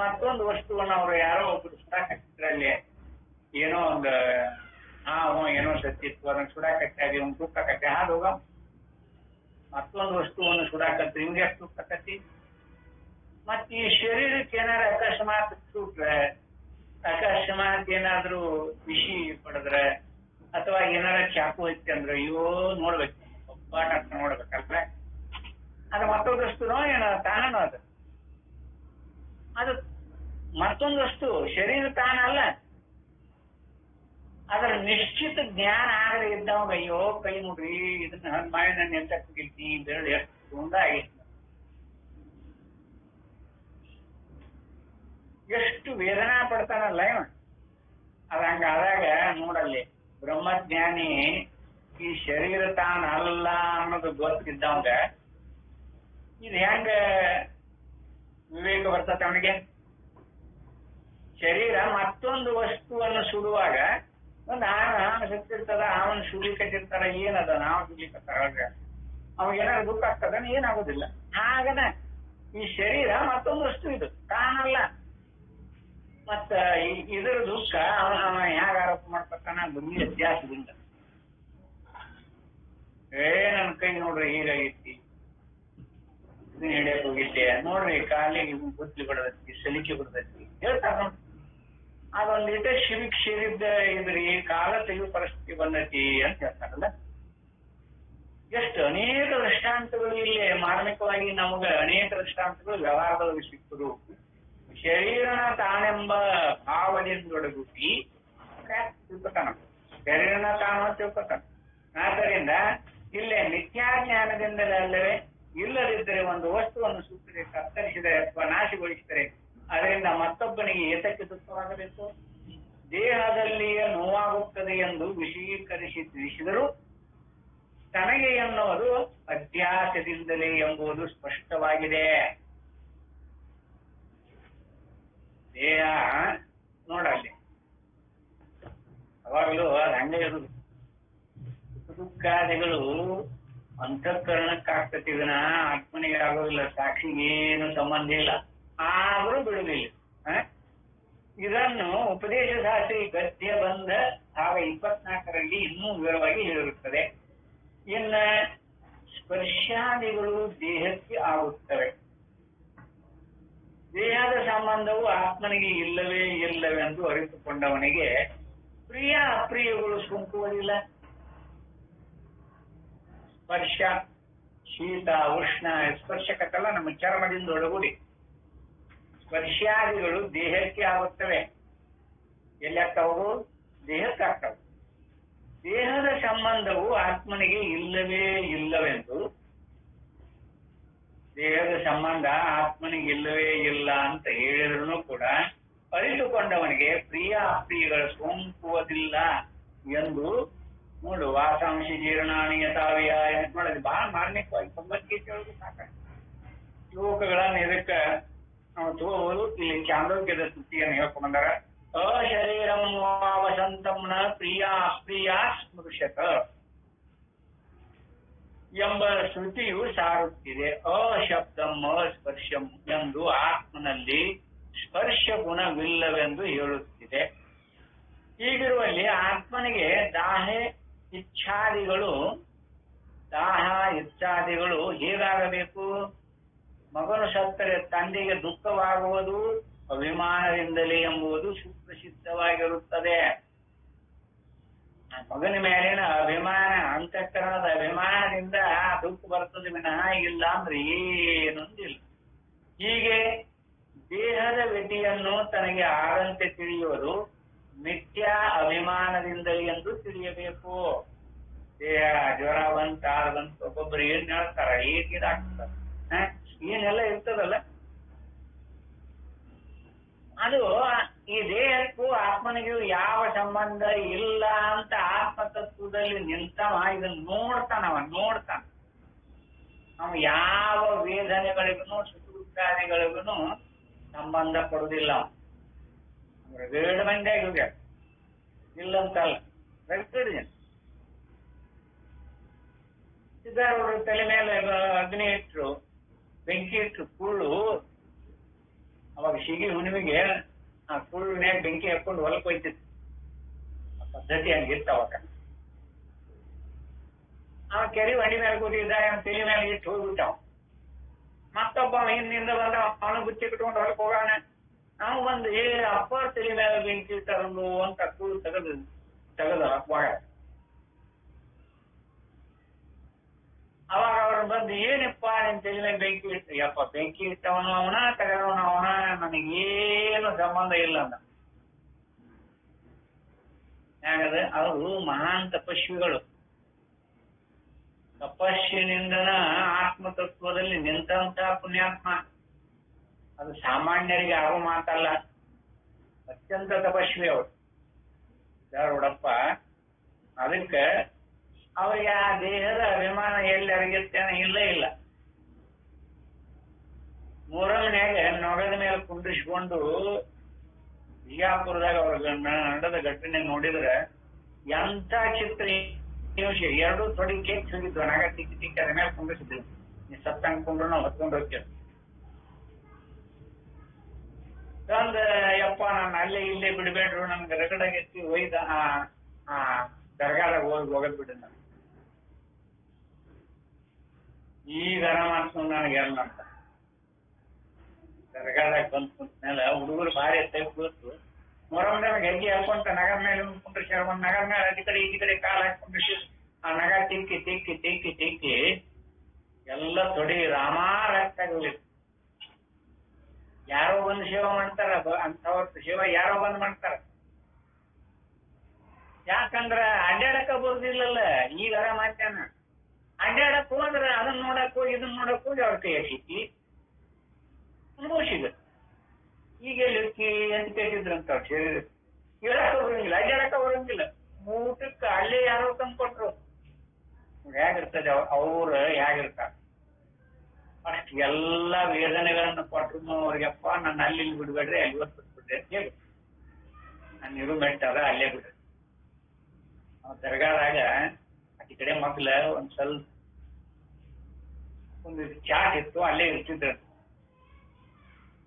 ಮತ್ತೊಂದು ವಸ್ತುವನ್ನು ಅವರು ಯಾರೋ ಒಬ್ಬರು ಸುಡಾಕತ್ತಿದ್ರಲ್ಲಿ ಏನೋ ಒಂದು ಏನೋ ಸತ್ತಿತ್ತು, ಅದನ್ನು ಸುಡಾಕಟ್ಟಾಗಿ ಒಂದು ದುಃಖ ಕಟ್ಟೆ ಹೋಗ ಮತ್ತೊಂದು ವಸ್ತುವನ್ನು ಸುಡಾಕತ್ತಿ ಇವ್ಗೆ ಎಷ್ಟು ದುಃಖ ಕಟ್ಟಿ. ಮತ್ ಈ ಶರೀರಕ್ಕೆ ಏನಾರ ಅಕಸ್ಮಾತ್ ಸುಟ್ರೆ, ಅಕಸ್ಮಾತ್ ಏನಾದ್ರೂ ಬಿಸಿ ಪಡೆದ್ರೆ ಅಥವಾ ಏನಾರ ಚಾಕು ಐತಿ ಅಂದ್ರೆ ಅಯ್ಯೋ ನೋಡ್ಬೇಕು, ಒಬ್ಬಾಟ ನೋಡ್ಬೇಕಲ್ವ? ಅದು ಮತ್ತೊಂದು ವಸ್ತುನೋ ಏನೋ ತಾನೋ ಅದು ಮತ್ತೊಂದು ವಸ್ತು, ಶರೀರ ತಾನ ಅಲ್ಲ. ಅದರ ನಿಶ್ಚಿತ ಜ್ಞಾನ ಆಗದೆ ಇದ್ದವಾಗ ಅಯ್ಯೋ ಕೈ ನೋಡ್ರಿ ಇದನ್ನ ಮಾಡಿ ನನ್ನ ಎಂತಕ್ಕಿಲ್ತಿ ಬೆರಳು ಎಷ್ಟು ಉಂಡಾಗಿತ್ತು, ಎಷ್ಟು ವೇದನಾ ಪಡ್ತಾನಲ್ಲ ಇವ. ಅದ ಹಂಗಾದಾಗ ನೋಡಲ್ಲಿ ಬ್ರಹ್ಮಜ್ಞಾನಿ ಈ ಶರೀರ ತಾನ ಅಲ್ಲ ಅನ್ನೋದು ಗೊತ್ತಿದ್ದವಂಗ ಇದು ಹೆಂಗ ವಿವೇಕ ಬರ್ತದೆ ಅವನಿಗೆ? ಶರೀರ ಮತ್ತೊಂದು ವಸ್ತುವನ್ನು ಸುಡುವಾಗ ಒಂದು ಹಾವು ಸತ್ತಿರ್ತದ, ಅವನು ಸುಲಿಕಟ್ಟಿರ್ತಾರ, ಏನದ ನಾವು ಸುಲಿಕತ್ತಾರ ಅವಾಗೇನಾದ್ರು ದುಃಖ ಆಗ್ತದ? ಏನಾಗೋದಿಲ್ಲ. ಹಾಗನ ಈ ಶರೀರ ಮತ್ತೊಂದು ವಸ್ತು, ಇದು ತಾನಲ್ಲ. ಮತ್ತ ಇದರ ದುಃಖ ಅವನ ಹೇಗ ಆರೋಪ ಮಾಡ್ತಾನ? ಬುದ್ಧಿ ಅಭ್ಯಾಸದಿಂದ ನನ್ ಕೈ ನೋಡ್ರಿ ಹೀಗಾಗಿತ್ತಿ, ಇದನ್ನ ಹಿಡಿಯಕ್ ಹೋಗಿದ್ದೆ ನೋಡ್ರಿ, ಕಾಲಿಗೆ ಬುದ್ಧಿ ಬಿಡದತ್ತಿ, ಸಲಿಕೆ ಬಿಡದತ್ತಿ ಹೇಳ್ತಾರ ನೋಡ್ರಿ. ಅದೊಂದ್ ಇಟ ಶಿವಿಕ್ ಸೇರಿದ್ದ ಇದ್ರಿ ಕಾಲ ತೆಗೆಯುವ ಪರಿಸ್ಥಿತಿ ಬಂದತಿ ಅಂತ ಹೇಳ್ತಾರಲ್ಲ. ಎಷ್ಟು ಅನೇಕ ದೃಷ್ಟಾಂತಗಳು ಇಲ್ಲಿ ಮಾರ್ಮಿಕವಾಗಿ ನಮಗ ಅನೇಕ ದೃಷ್ಟಾಂತಗಳು ವ್ಯವಹಾರದೊಳಗೆ ಸಿಕ್ಕರು. ಶರೀರನ ತಾನೆಂಬ ಭಾವದಿಂದೊಡಗುಟ್ಟಿ ತಿಳ್ಕೊತಾನ, ಶರೀರನ ತಾನು ತಿಳ್ಕೊತಾನ. ಆದ್ದರಿಂದ ಇಲ್ಲೇ ಮಿಥ್ಯಾಜ್ಞಾನದಿಂದಲೇ ಅಲ್ಲವೇ ಇಲ್ಲದಿದ್ದರೆ ಒಂದು ವಸ್ತುವನ್ನು ಸುಟ್ಟರೆ, ಕತ್ತರಿಸಿದರೆ ಅಥವಾ ನಾಶಗೊಳಿಸಿದರೆ ಅದರಿಂದ ಮತ್ತೊಬ್ಬನಿಗೆ ಏತಕ್ಕೆ ದುಃಖವಾಗಬೇಕು? ದೇಹದಲ್ಲಿಯೇ ನೋವಾಗುತ್ತದೆ ಎಂದು ವಿಷಯೀಕರಿಸಿ ತಿಳಿಸಿದರೂ ತನಗೆ ಎನ್ನುವುದು ಅಧ್ಯಾಸದಿಂದಲೇ ಎಂಬುದು ಸ್ಪಷ್ಟವಾಗಿದೆ. ದೇಹ ನೋಡಲ್ಲಿ ಅವಾಗಲೂ ಅದು ಹಂಗೆ ಇರುದು. ದುಃಖಾದಿಗಳು ಅಂತಃಕರಣಕ್ಕಾಗ್ತತಿ, ಇದನ್ನ ಆತ್ಮನಿಗೆ ಆಗೋದಿಲ್ಲ, ಸಾಕ್ಷಿಗೇನು ಸಂಬಂಧ ಇಲ್ಲ, ಆದ್ರೂ ಬಿಡುವುದಿಲ್ಲ. ಇದನ್ನು ಉಪದೇಶ ಶಾಸ್ತ್ರಿ ಗದ್ಯ ಬಂದ ಭಾಗ 24ರಲ್ಲಿ ಇನ್ನೂ ವಿವರವಾಗಿ ಹೇಳಿರುತ್ತದೆ. ಇನ್ನ ಸ್ಪರ್ಶಾದಿಗಳು ದೇಹಕ್ಕೆ ಆಗುತ್ತವೆ. ದೇಹದ ಸಂಬಂಧವು ಆತ್ಮನಿಗೆ ಇಲ್ಲವೇ ಇಲ್ಲವೆಂದು ಅರಿತುಕೊಂಡವನಿಗೆ ಪ್ರಿಯ ಅಪ್ರಿಯಗಳು ಸೋಂಕುವುದಿಲ್ಲ. ಸ್ಪರ್ಶ, ಶೀತ, ಉಷ್ಣ ಸ್ಪರ್ಶಕತ್ತಲ್ಲ ನಮ್ಮ ಚರ್ಮದಿಂದ ಒಳಗೂಡಿ ಸ್ಪರ್ಶಾದಿಗಳು ದೇಹಕ್ಕೆ ಆಗುತ್ತವೆ. ಎಲ್ಲಿ ಆಗ್ತಾವು? ದೇಹಕ್ಕೆ ಆಗ್ತಾವೆ. ದೇಹದ ಸಂಬಂಧವು ಆತ್ಮನಿಗೆ ಇಲ್ಲವೇ ಇಲ್ಲವೆಂದು, ದೇಹದ ಸಂಬಂಧ ಆತ್ಮನಿಗೆ ಇಲ್ಲವೇ ಇಲ್ಲ ಅಂತ ಹೇಳಿದ್ರು ಕೂಡ ಅರಿತುಕೊಂಡವನಿಗೆ ಪ್ರಿಯ ಅಪ್ರಿಯಗಳ ಸೋಂಕುವುದಿಲ್ಲ ಎಂದು ನೋಡು. ವಾಸಾಂಶ ಜೀರ್ಣಾನಿ ಯಥಾವ್ಯ ನೋಡೋದು ಬಹಳ ಮಾರ್ಮಿಕವಾಗಿ ಭಗವದ್ಗೀತೆ ಒಳಗೂ ಸಾಕಾಗ ಶ್ಲೋಕಗಳನ್ನ ಇದಕ್ಕ ನಾವು ತಗೋಬಹುದು. ಇಲ್ಲಿ ಚಾಂದೋಗ್ಯದ ಸ್ತುತಿಯನ್ನು ಹೇಳ್ಕೊಂಡಾರ. ಅಶರೀರಂ ವಸಂತಂ ನ ಪ್ರಿಯ ಅಪ್ರಿಯ ಸ್ಮೃಶತ ಎಂಬ ಶ್ರುತಿಯು ಸಾರುತ್ತಿದೆ. ಅಶಬ್ದಂ ಅಸ್ಪರ್ಶಂ ಎಂದು ಆತ್ಮನಲ್ಲಿ ಸ್ಪರ್ಶ ಗುಣವಿಲ್ಲವೆಂದು ಹೇಳುತ್ತಿದೆ. ಹೀಗಿರುವಲ್ಲಿ ಆತ್ಮನಿಗೆ ದಾಹ ಇಚ್ಛಾದಿಗಳು ಹೇಗಾಗಬೇಕು? ಮಗನು ಸತ್ತರೆ ತಂದೆಗೆ ದುಃಖವಾಗುವುದು ಅಭಿಮಾನದಿಂದಲೇ ಎಂಬುದು ಸುಪ್ರಸಿದ್ಧವಾಗಿರುತ್ತದೆ. ಮಗನ ಮೇಲಿನ ಅಭಿಮಾನ, ಅಂತಃಕರಣದ ಅಭಿಮಾನದಿಂದ ದುಃಖ ಬರ್ತದೆ ವಿನಃ ಇಲ್ಲ ಅಂದ್ರೆ ಏನೊಂದಿಲ್ಲ. ಹೀಗೆ ದೇಹದ ವ್ಯತಿಯನ್ನು ತನಗೆ ಆದಂತೆ ತಿಳಿಯುವುದು ಮಿಥ್ಯಾ ಅಭಿಮಾನದಿಂದಲೇ ಎಂದು ತಿಳಿಯಬೇಕು. ದೇಹ ಜ್ವರ ಬಂತ ಬಂತು, ಒಬ್ಬೊಬ್ಬರು ಏನ್ ಹೇಳ್ತಾರ, ಏನಾಗ್ತದ, ಏನೆಲ್ಲ ಇರ್ತದಲ್ಲ, ಅದು ಈ ದೇಹಕ್ಕೂ ಆತ್ಮನಿಗೂ ಯಾವ ಸಂಬಂಧ ಇಲ್ಲ ಅಂತ ಆತ್ಮತತ್ವದಲ್ಲಿ ನಿಂತವ ಇದನ್ನ ನೋಡ್ತಾನ. ಅವ ಯಾವ ವೇದನೆಗಳಿಗೂ ಸುಖ ದುಃಖಾದಿಗಳಿಗೂ ಸಂಬಂಧ ಪಡುವುದಿಲ್ಲ. ರಗಡ ಮಂದಿ ಆಗಿ ಇಲ್ಲಂತಲ್ಲ, ರಗಡ ಜನ. ಸಿದ್ಧಾರೂಢರು ತಲೆ ಮೇಲೆ ಅಗ್ನಿ ಇಟ್ರು, ಬೆಂಕಿ ಇಟ್ರು, ಕುಳ್ಳು ಅವಾಗ ಸಿಗಿ ಹುಣ್ಣಿಮೆಗೆ ಆ ಕುಳ್ಳಿನ್ಯಾಗ ಬೆಂಕಿ ಹಾಕೊಂಡು ಹೊಲಕ್ಕೆ ಹೋಯ್ತಿತ್ತು. ಆ ಪದ್ಧತಿ ಹಂಗಿತ್ತು ಅವಾಗ. ಅವ ಕೆರೆ ಹಂಡಿ ಮೇಲೆ ಕೂತಿದ್ದ, ತಲೆ ಮೇಲೆ ಇಟ್ಟು ಹೋಗ್ಬಿಟ್ಟಾವ. ಮತ್ತೊಬ್ಬ ಹಿಂದಿಂದ ಬಂದ, ಅವನು ಗುಚ್ಚಿ ಕಟ್ಕೊಂಡು ಹೊಲಕ್ಕೆ ಹೋಗೋಣ. ನಾವು ಬಂದು ಅಪ್ಪ ತಲೆ ಮೇಲೆ ಬೆಂಕಿ ತಗೊಂಡು ಅಂತ ಕುಳ್ಳು ತೆಗದ ಅವಾಗ. ಅವಾಗ ಅವ್ರು ಬಂದು, ಏನಪ್ಪ ನಿನ್ ತಲೆ ಮೇಲೆ ಬೆಂಕಿ ಇಟ್ಟು? ಯಪ್ಪ, ಬೆಂಕಿ ಇಟ್ಟವನು ಅವನ, ತಗದವನು ಅವನ, ನನಗೇನು ಸಂಬಂಧ ಇಲ್ಲ ಅಂದ. ಯಾಕಂದ ಅವರು ಮಹಾನ್ ತಪಸ್ವಿಗಳು. ತಪಸ್ಸಿನಿಂದನ ಆತ್ಮತತ್ವದಲ್ಲಿ ನಿಂತ ಪುಣ್ಯಾತ್ಮ. ಅದು ಸಾಮಾನ್ಯರಿಗೆ ಆಗೋ ಮಾತಲ್ಲ. ಅತ್ಯಂತ ತಪಸ್ವಿ ಅವರು ದಾರುಡಪ್ಪ. ಅದಕ್ಕೆ ಅವರಿಗೆ ಆ ದೇಹದ ಅಭಿಮಾನ ಎಲ್ಲಿ ಅರಗಿರ್ತೇನೆ ಇಲ್ಲ. ಮೂರಮನ್ಯಾಗ ನೊಗದ ಮೇಲೆ ಕುಂಡ್ರಿಸ್ಕೊಂಡು ಬಿಜಾಪುರದಾಗ ಅವ್ರ ನಡೆದ ಘಟನೆ ನೋಡಿದ್ರೆ ಎಂತ ಚಿತ್ರ ನಿಮಿಷ. ಎರಡು ತೊಡಿ ಕೇಕ್ ಹೋಗಿದ್ವು, ನಾಗ ತಿಕ್ಕಿ ಅದ ಮೇಲೆ ಕುಂಡ್ರಿಸಿದ್ವಿ. ನೀ ಸತ್ತಂಗ್ ಕುಂಡ್ರು ನಾವು ಹೊತ್ಕೊಂಡು ಹೋಗ್ತೇವೆ. ಒಂದ್ ಯಪ್ಪ, ನಾನು ಅಲ್ಲೇ ಇಲ್ಲೇ ಬಿಡ್ಬೇಡ್ರು, ನನ್ಗೆ ರಗಡಾಗೆತ್ತಿ ಒಯ್ದ ಆ ದರ್ಗಾದಾಗ ಹೋಗದ್ ಬಿಡ. ನಾನು ಈಗ ಆರಾಮ ನನಗೆ ಅಂತ ದರ್ಗಾದಾಗ ಬಂದ್ ಕುಂತ ಮೇಲೆ ಹುಡುಗರು ಭಾರಿ ಎತ್ತ ಕೂತು ಮೊರಮ್ದಾಗ ಹೆಜ್ಜೆ ಹಾಕೊಂತ ನಗರ ಮೇಲೆ ಕುಂಡ್ರಿಸಿ, ಒಂದ್ ನಗರ ಮೇಲೆ ಅದಿ ಕಡೆ ಈ ಕಡೆ ಕಾಲ ಹಾಕೊಂಡ್ರಿಸಿ, ಆ ನಗ ತಿಕ್ಕಿ ಎಲ್ಲ ತೊಡಿ ರಾಮಾರಾಗ್ತಾಗ. ಯಾರೋ ಬಂದು ಸೇವೆ ಮಾಡ್ತಾರ, ಅಂತವ್ರ ಸೇವೆ ಯಾರೋ ಬಂದ್ ಮಾಡ್ತಾರ. ಯಾಕಂದ್ರ ಅಡ್ಡಾಡಕ ಬರುದಿಲ್ಲಲ್ಲ. ಈಗ ಆರಾಮ ಆಗ್ತಾನ. ಅಡ್ಡಾಡಕ್ ಹೋದ್ರೆ ಅದನ್ನ ನೋಡಕ್ ಹೋಗಿ ಇದನ್ನ ನೋಡಕ್ ಹೋಗಿ ಅವ್ರ ಕೈ ಹಸಿಕ್ಕಿ ಅನುಭವಿಸಿದ. ಈಗ ಎಂತ ಕೇಳಿದ್ರಂತ ಅವ್ರು ಶರೀರ ಹೇಳಕ್ಕ ಬರಂಗಿಲ್ಲ, ಅಡ್ಡಾಡಕ ಬರಂಗಿಲ್ಲ. ಊಟಕ್ಕೆ ಅಲ್ಲೇ ಯಾರೋ ತಂದ್ಕೊಟ್ರು. ಹೇಗಿರ್ತದೆ ಅವ್ರು ಹೇಗಿರ್ತಾರ ಅಷ್ಟು ಎಲ್ಲ ವೇದನೆಗಳನ್ನ ಕೊಟ್ಟರು ಅವ್ರಿಗಪ್ಪ, ನನ್ನ ಅಲ್ಲಿ ಬಿಡ್ಬೇಡ್ರಿ, ಅಲ್ಲಿ ಬಿಟ್ಬಿಡ್ರಿ ಅಂತ ಹೇಳಿ ನಾನು ಇರು ಮೆಟ್ಟದ ಅಲ್ಲೇ ಬಿಡ್ರಿ. ದರ್ಗಾದಾಗ ಈ ಕಡೆ ಮಗ್ಲ ಒಂದ್ ಸ್ವಲ್ಪ ಒಂದು ಚಾಟ್ ಇತ್ತು, ಅಲ್ಲೇ ಇರ್ತಿದ್ರು.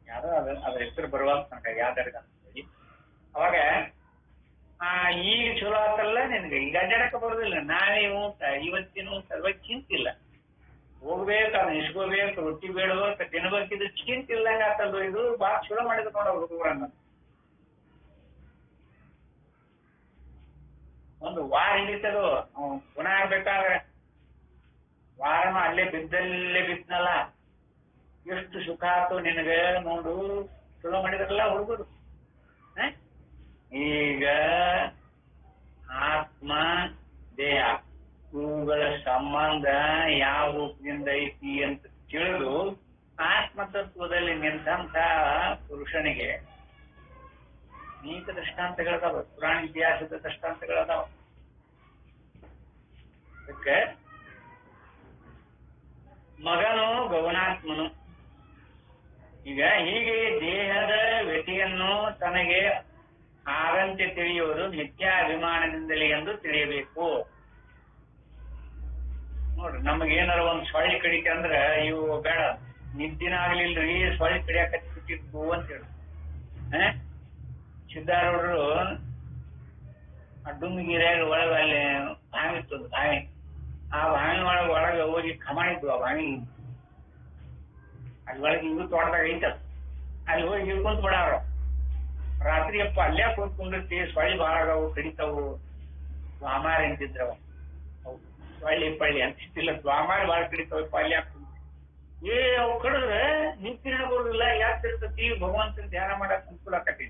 ಯಾರೋ ಅದ್ರ ಹೆಸರು ಬರುವಾಗ ನನಗೆ ಯಾವ ದರ್ಗ ಅಂತ ಹೇಳಿ. ಅವಾಗ ಈಗ ಚಲೋ ಆತಲ್ಲ ನಿನ್ಗೆ, ಈಗ ಅಡ್ಡಾಡಕ ಬರೋದಿಲ್ಲ, ನಾಳೆ ಊಟ ಇವತ್ತಿನ ಊಟ ಚಿಂತಿಲ್ಲ, ಹೋಗ್ಬೇಕು, ಅದನ್ನ ಇಸ್ಕೋಬೇಕು, ರೊಟ್ಟಿ ಬೇಡಬೇಕು, ತಿನ್ಬೇಕಿದ್ರು ಚಿಂತಿಲ್ಲಂಗ ಆತಲ್ವ. ಇದು ಬಾಳ ಚಲೋ ಮಾಡಿದ್ರು ನೋಡ ಹುಡುಗರನ್ನ. ಒಂದು ವಾರ ಹಿಡಿತದು ಪುನಃ ಆಗ್ಬೇಕಾದ್ರೆ. ವಾರನ ಅಲ್ಲೇ ಬಿದ್ನಲ್ಲ, ಎಷ್ಟು ಸುಖ ಆಯ್ತು ನಿನಗೆ ನೋಡು. ಚಲೋ ಮಾಡಿದ್ರಲ್ಲ ಹುಡುಗರು. ಈಗ ಆತ್ಮ ದೇಹ ಇವುಗಳ ಸಂಬಂಧ ಯಾವ ರೂಪದಿಂದ ಐತಿ ಅಂತ ತಿಳಿದು ಆತ್ಮತತ್ವದಲ್ಲಿ ನಿಂತ ಪುರುಷನಿಗೆ ಅನೇಕ ದೃಷ್ಟಾಂತಗಳದಾವ, ಪುರಾಣ ಇತಿಹಾಸದ ದೃಷ್ಟಾಂತಗಳದಾವ. ಅದಕ್ಕೆ ಮಗನು ಗೌಣಾತ್ಮನು. ಈಗ ಹೀಗೆ ದೇಹದ ವ್ಯತಿಯನ್ನು ತನಗೆ ಆದಂತೆ ತಿಳಿಯುವುದು ಮಿಥ್ಯಾ ಅಭಿಮಾನದಿಂದಲೇ ಎಂದು ತಿಳಿಯಬೇಕು. ನೋಡ್ರಿ, ನಮಗೇನಾರ ಒಂದ್ ಸೊಳ್ಳಿ ಕಡಿಕೆ ಅಂದ್ರ ಇವು ಬೇಡ, ನಿದ್ದಿನ ಆಗ್ಲಿಲ್ರಿ, ಸೊಳ್ಳಿ ಕಡಿಯಾಕತ್ತಿತ್ತು ಅಂತ ಹೇಳಿ. ಸಿದ್ಧಾರೂಢರು ಆ ಡುಮ್ಗಿರಿಯಾಗ ಒಳಗ ಅಲ್ಲಿ ಬಾವಿ ಇತ್ತು, ಬಾವಿ. ಆ ಬಾವಿ ಒಳಗೆ ಹೋಗಿ ಕಮಾಣಿದ್ವು. ಆ ಬಾವಿ ಅಲ್ಲಿ ಒಳಗೆ ಇವು ತೋಟದಾಗ ಐತದ. ಅಲ್ಲಿ ಹೋಗಿ ಕುಂತ್ ಬಿಡಾವ್ರ. ರಾತ್ರಿ ಅಪ್ಪ ಅಲ್ಲೇ ಕುಂತ್ಕೊಂಡಿರ್ತಿ, ಸೊಳ್ಳಿ ಬಾಳಾಗವು ಕಡಿತಾವು. ಸ್ವಾಮಾರಿ ಅಂತಿದ್ರವ, ಸೊಳ್ಳಿ ಪಳ್ಳಿ ಅಂತಿದ್ದಿಲ್ಲ, ಸ್ವಾಮಾರಿ ಬಾಳ ಕಡಿತಾವಪ್ಪ ಅಲ್ಲೇ ಕುಂತ. ಅವು ಕಡಿದ್ರೆ ನಿಂತಿನ ಬರುದಿಲ್ಲ, ಯಾಕಿರ್ತತಿ ಭಗವಂತನ ಧ್ಯಾನ ಮಾಡಕ್ ಅನುಕೂಲ ಆಕತಿ.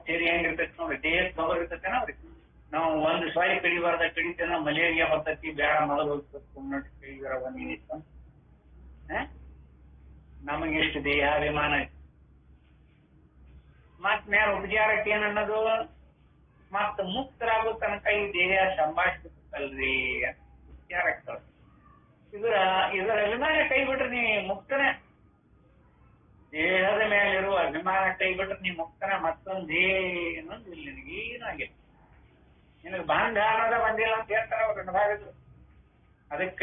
ಸರಿ ಹೆಂಗಿರ್ತೈತಿ ನೋಡ್ರಿ, ದೇಹಕ್ಕೆ ಬಗರ್ ಇರ್ತೈತೆನ ಅವ್ರಿ. ನಾವು ಒಂದು ಸೊಳ್ಳಿ ಕಡಿಬಾರ್ದ, ಕಡಿತೇನ ಮಲೇರಿಯಾ ಬರ್ತೈತಿ, ಬೇಡ ಮೊದಲು ಹೋಗ್ಬೇಕು ಕಡಿಗಾರ ಬಂದಿತ್ತು. ನಮಗೆಷ್ಟು ದೇಹಾಭಿಮಾನ ಐತಿ. ಮತ್ ಮ್ಯಾಲ ಉಪಚಾರಕ್ಕೆ ಏನನ್ನೋದು, ಮತ್ ಮುಕ್ತರಾಗೋ ತನಕ ಈ ದೇಹ ಸಂಭಾಷಿಸಲ್ರಿ ಉಪಚಾರಕ್ಕೆ. ಇದರ ಅಭಿಮಾನ ಕೈ ಬಿಟ್ರೆ ನೀ ಮುಕ್ತನೇ. ದೇಹದ ಮೇಲಿರುವ ಅಭಿಮಾನ ಕೈ ಬಿಟ್ರೆ ನೀ ಮುಕ್ತನ. ಮತ್ತೊಂದೇನೊಂದು ಇಲ್ಲ ನಿನಗೇನು ಆಗಿಲ್ಲ. ನಿನಗೆ ಬಾಂಧ ಅನ್ನೋದ ಬಂದಿಲ್ಲ ಅಂತ ಹೇಳ್ತಾರ ಅವ್ರ ಭಾಗದ್ರು. ಅದಕ್ಕ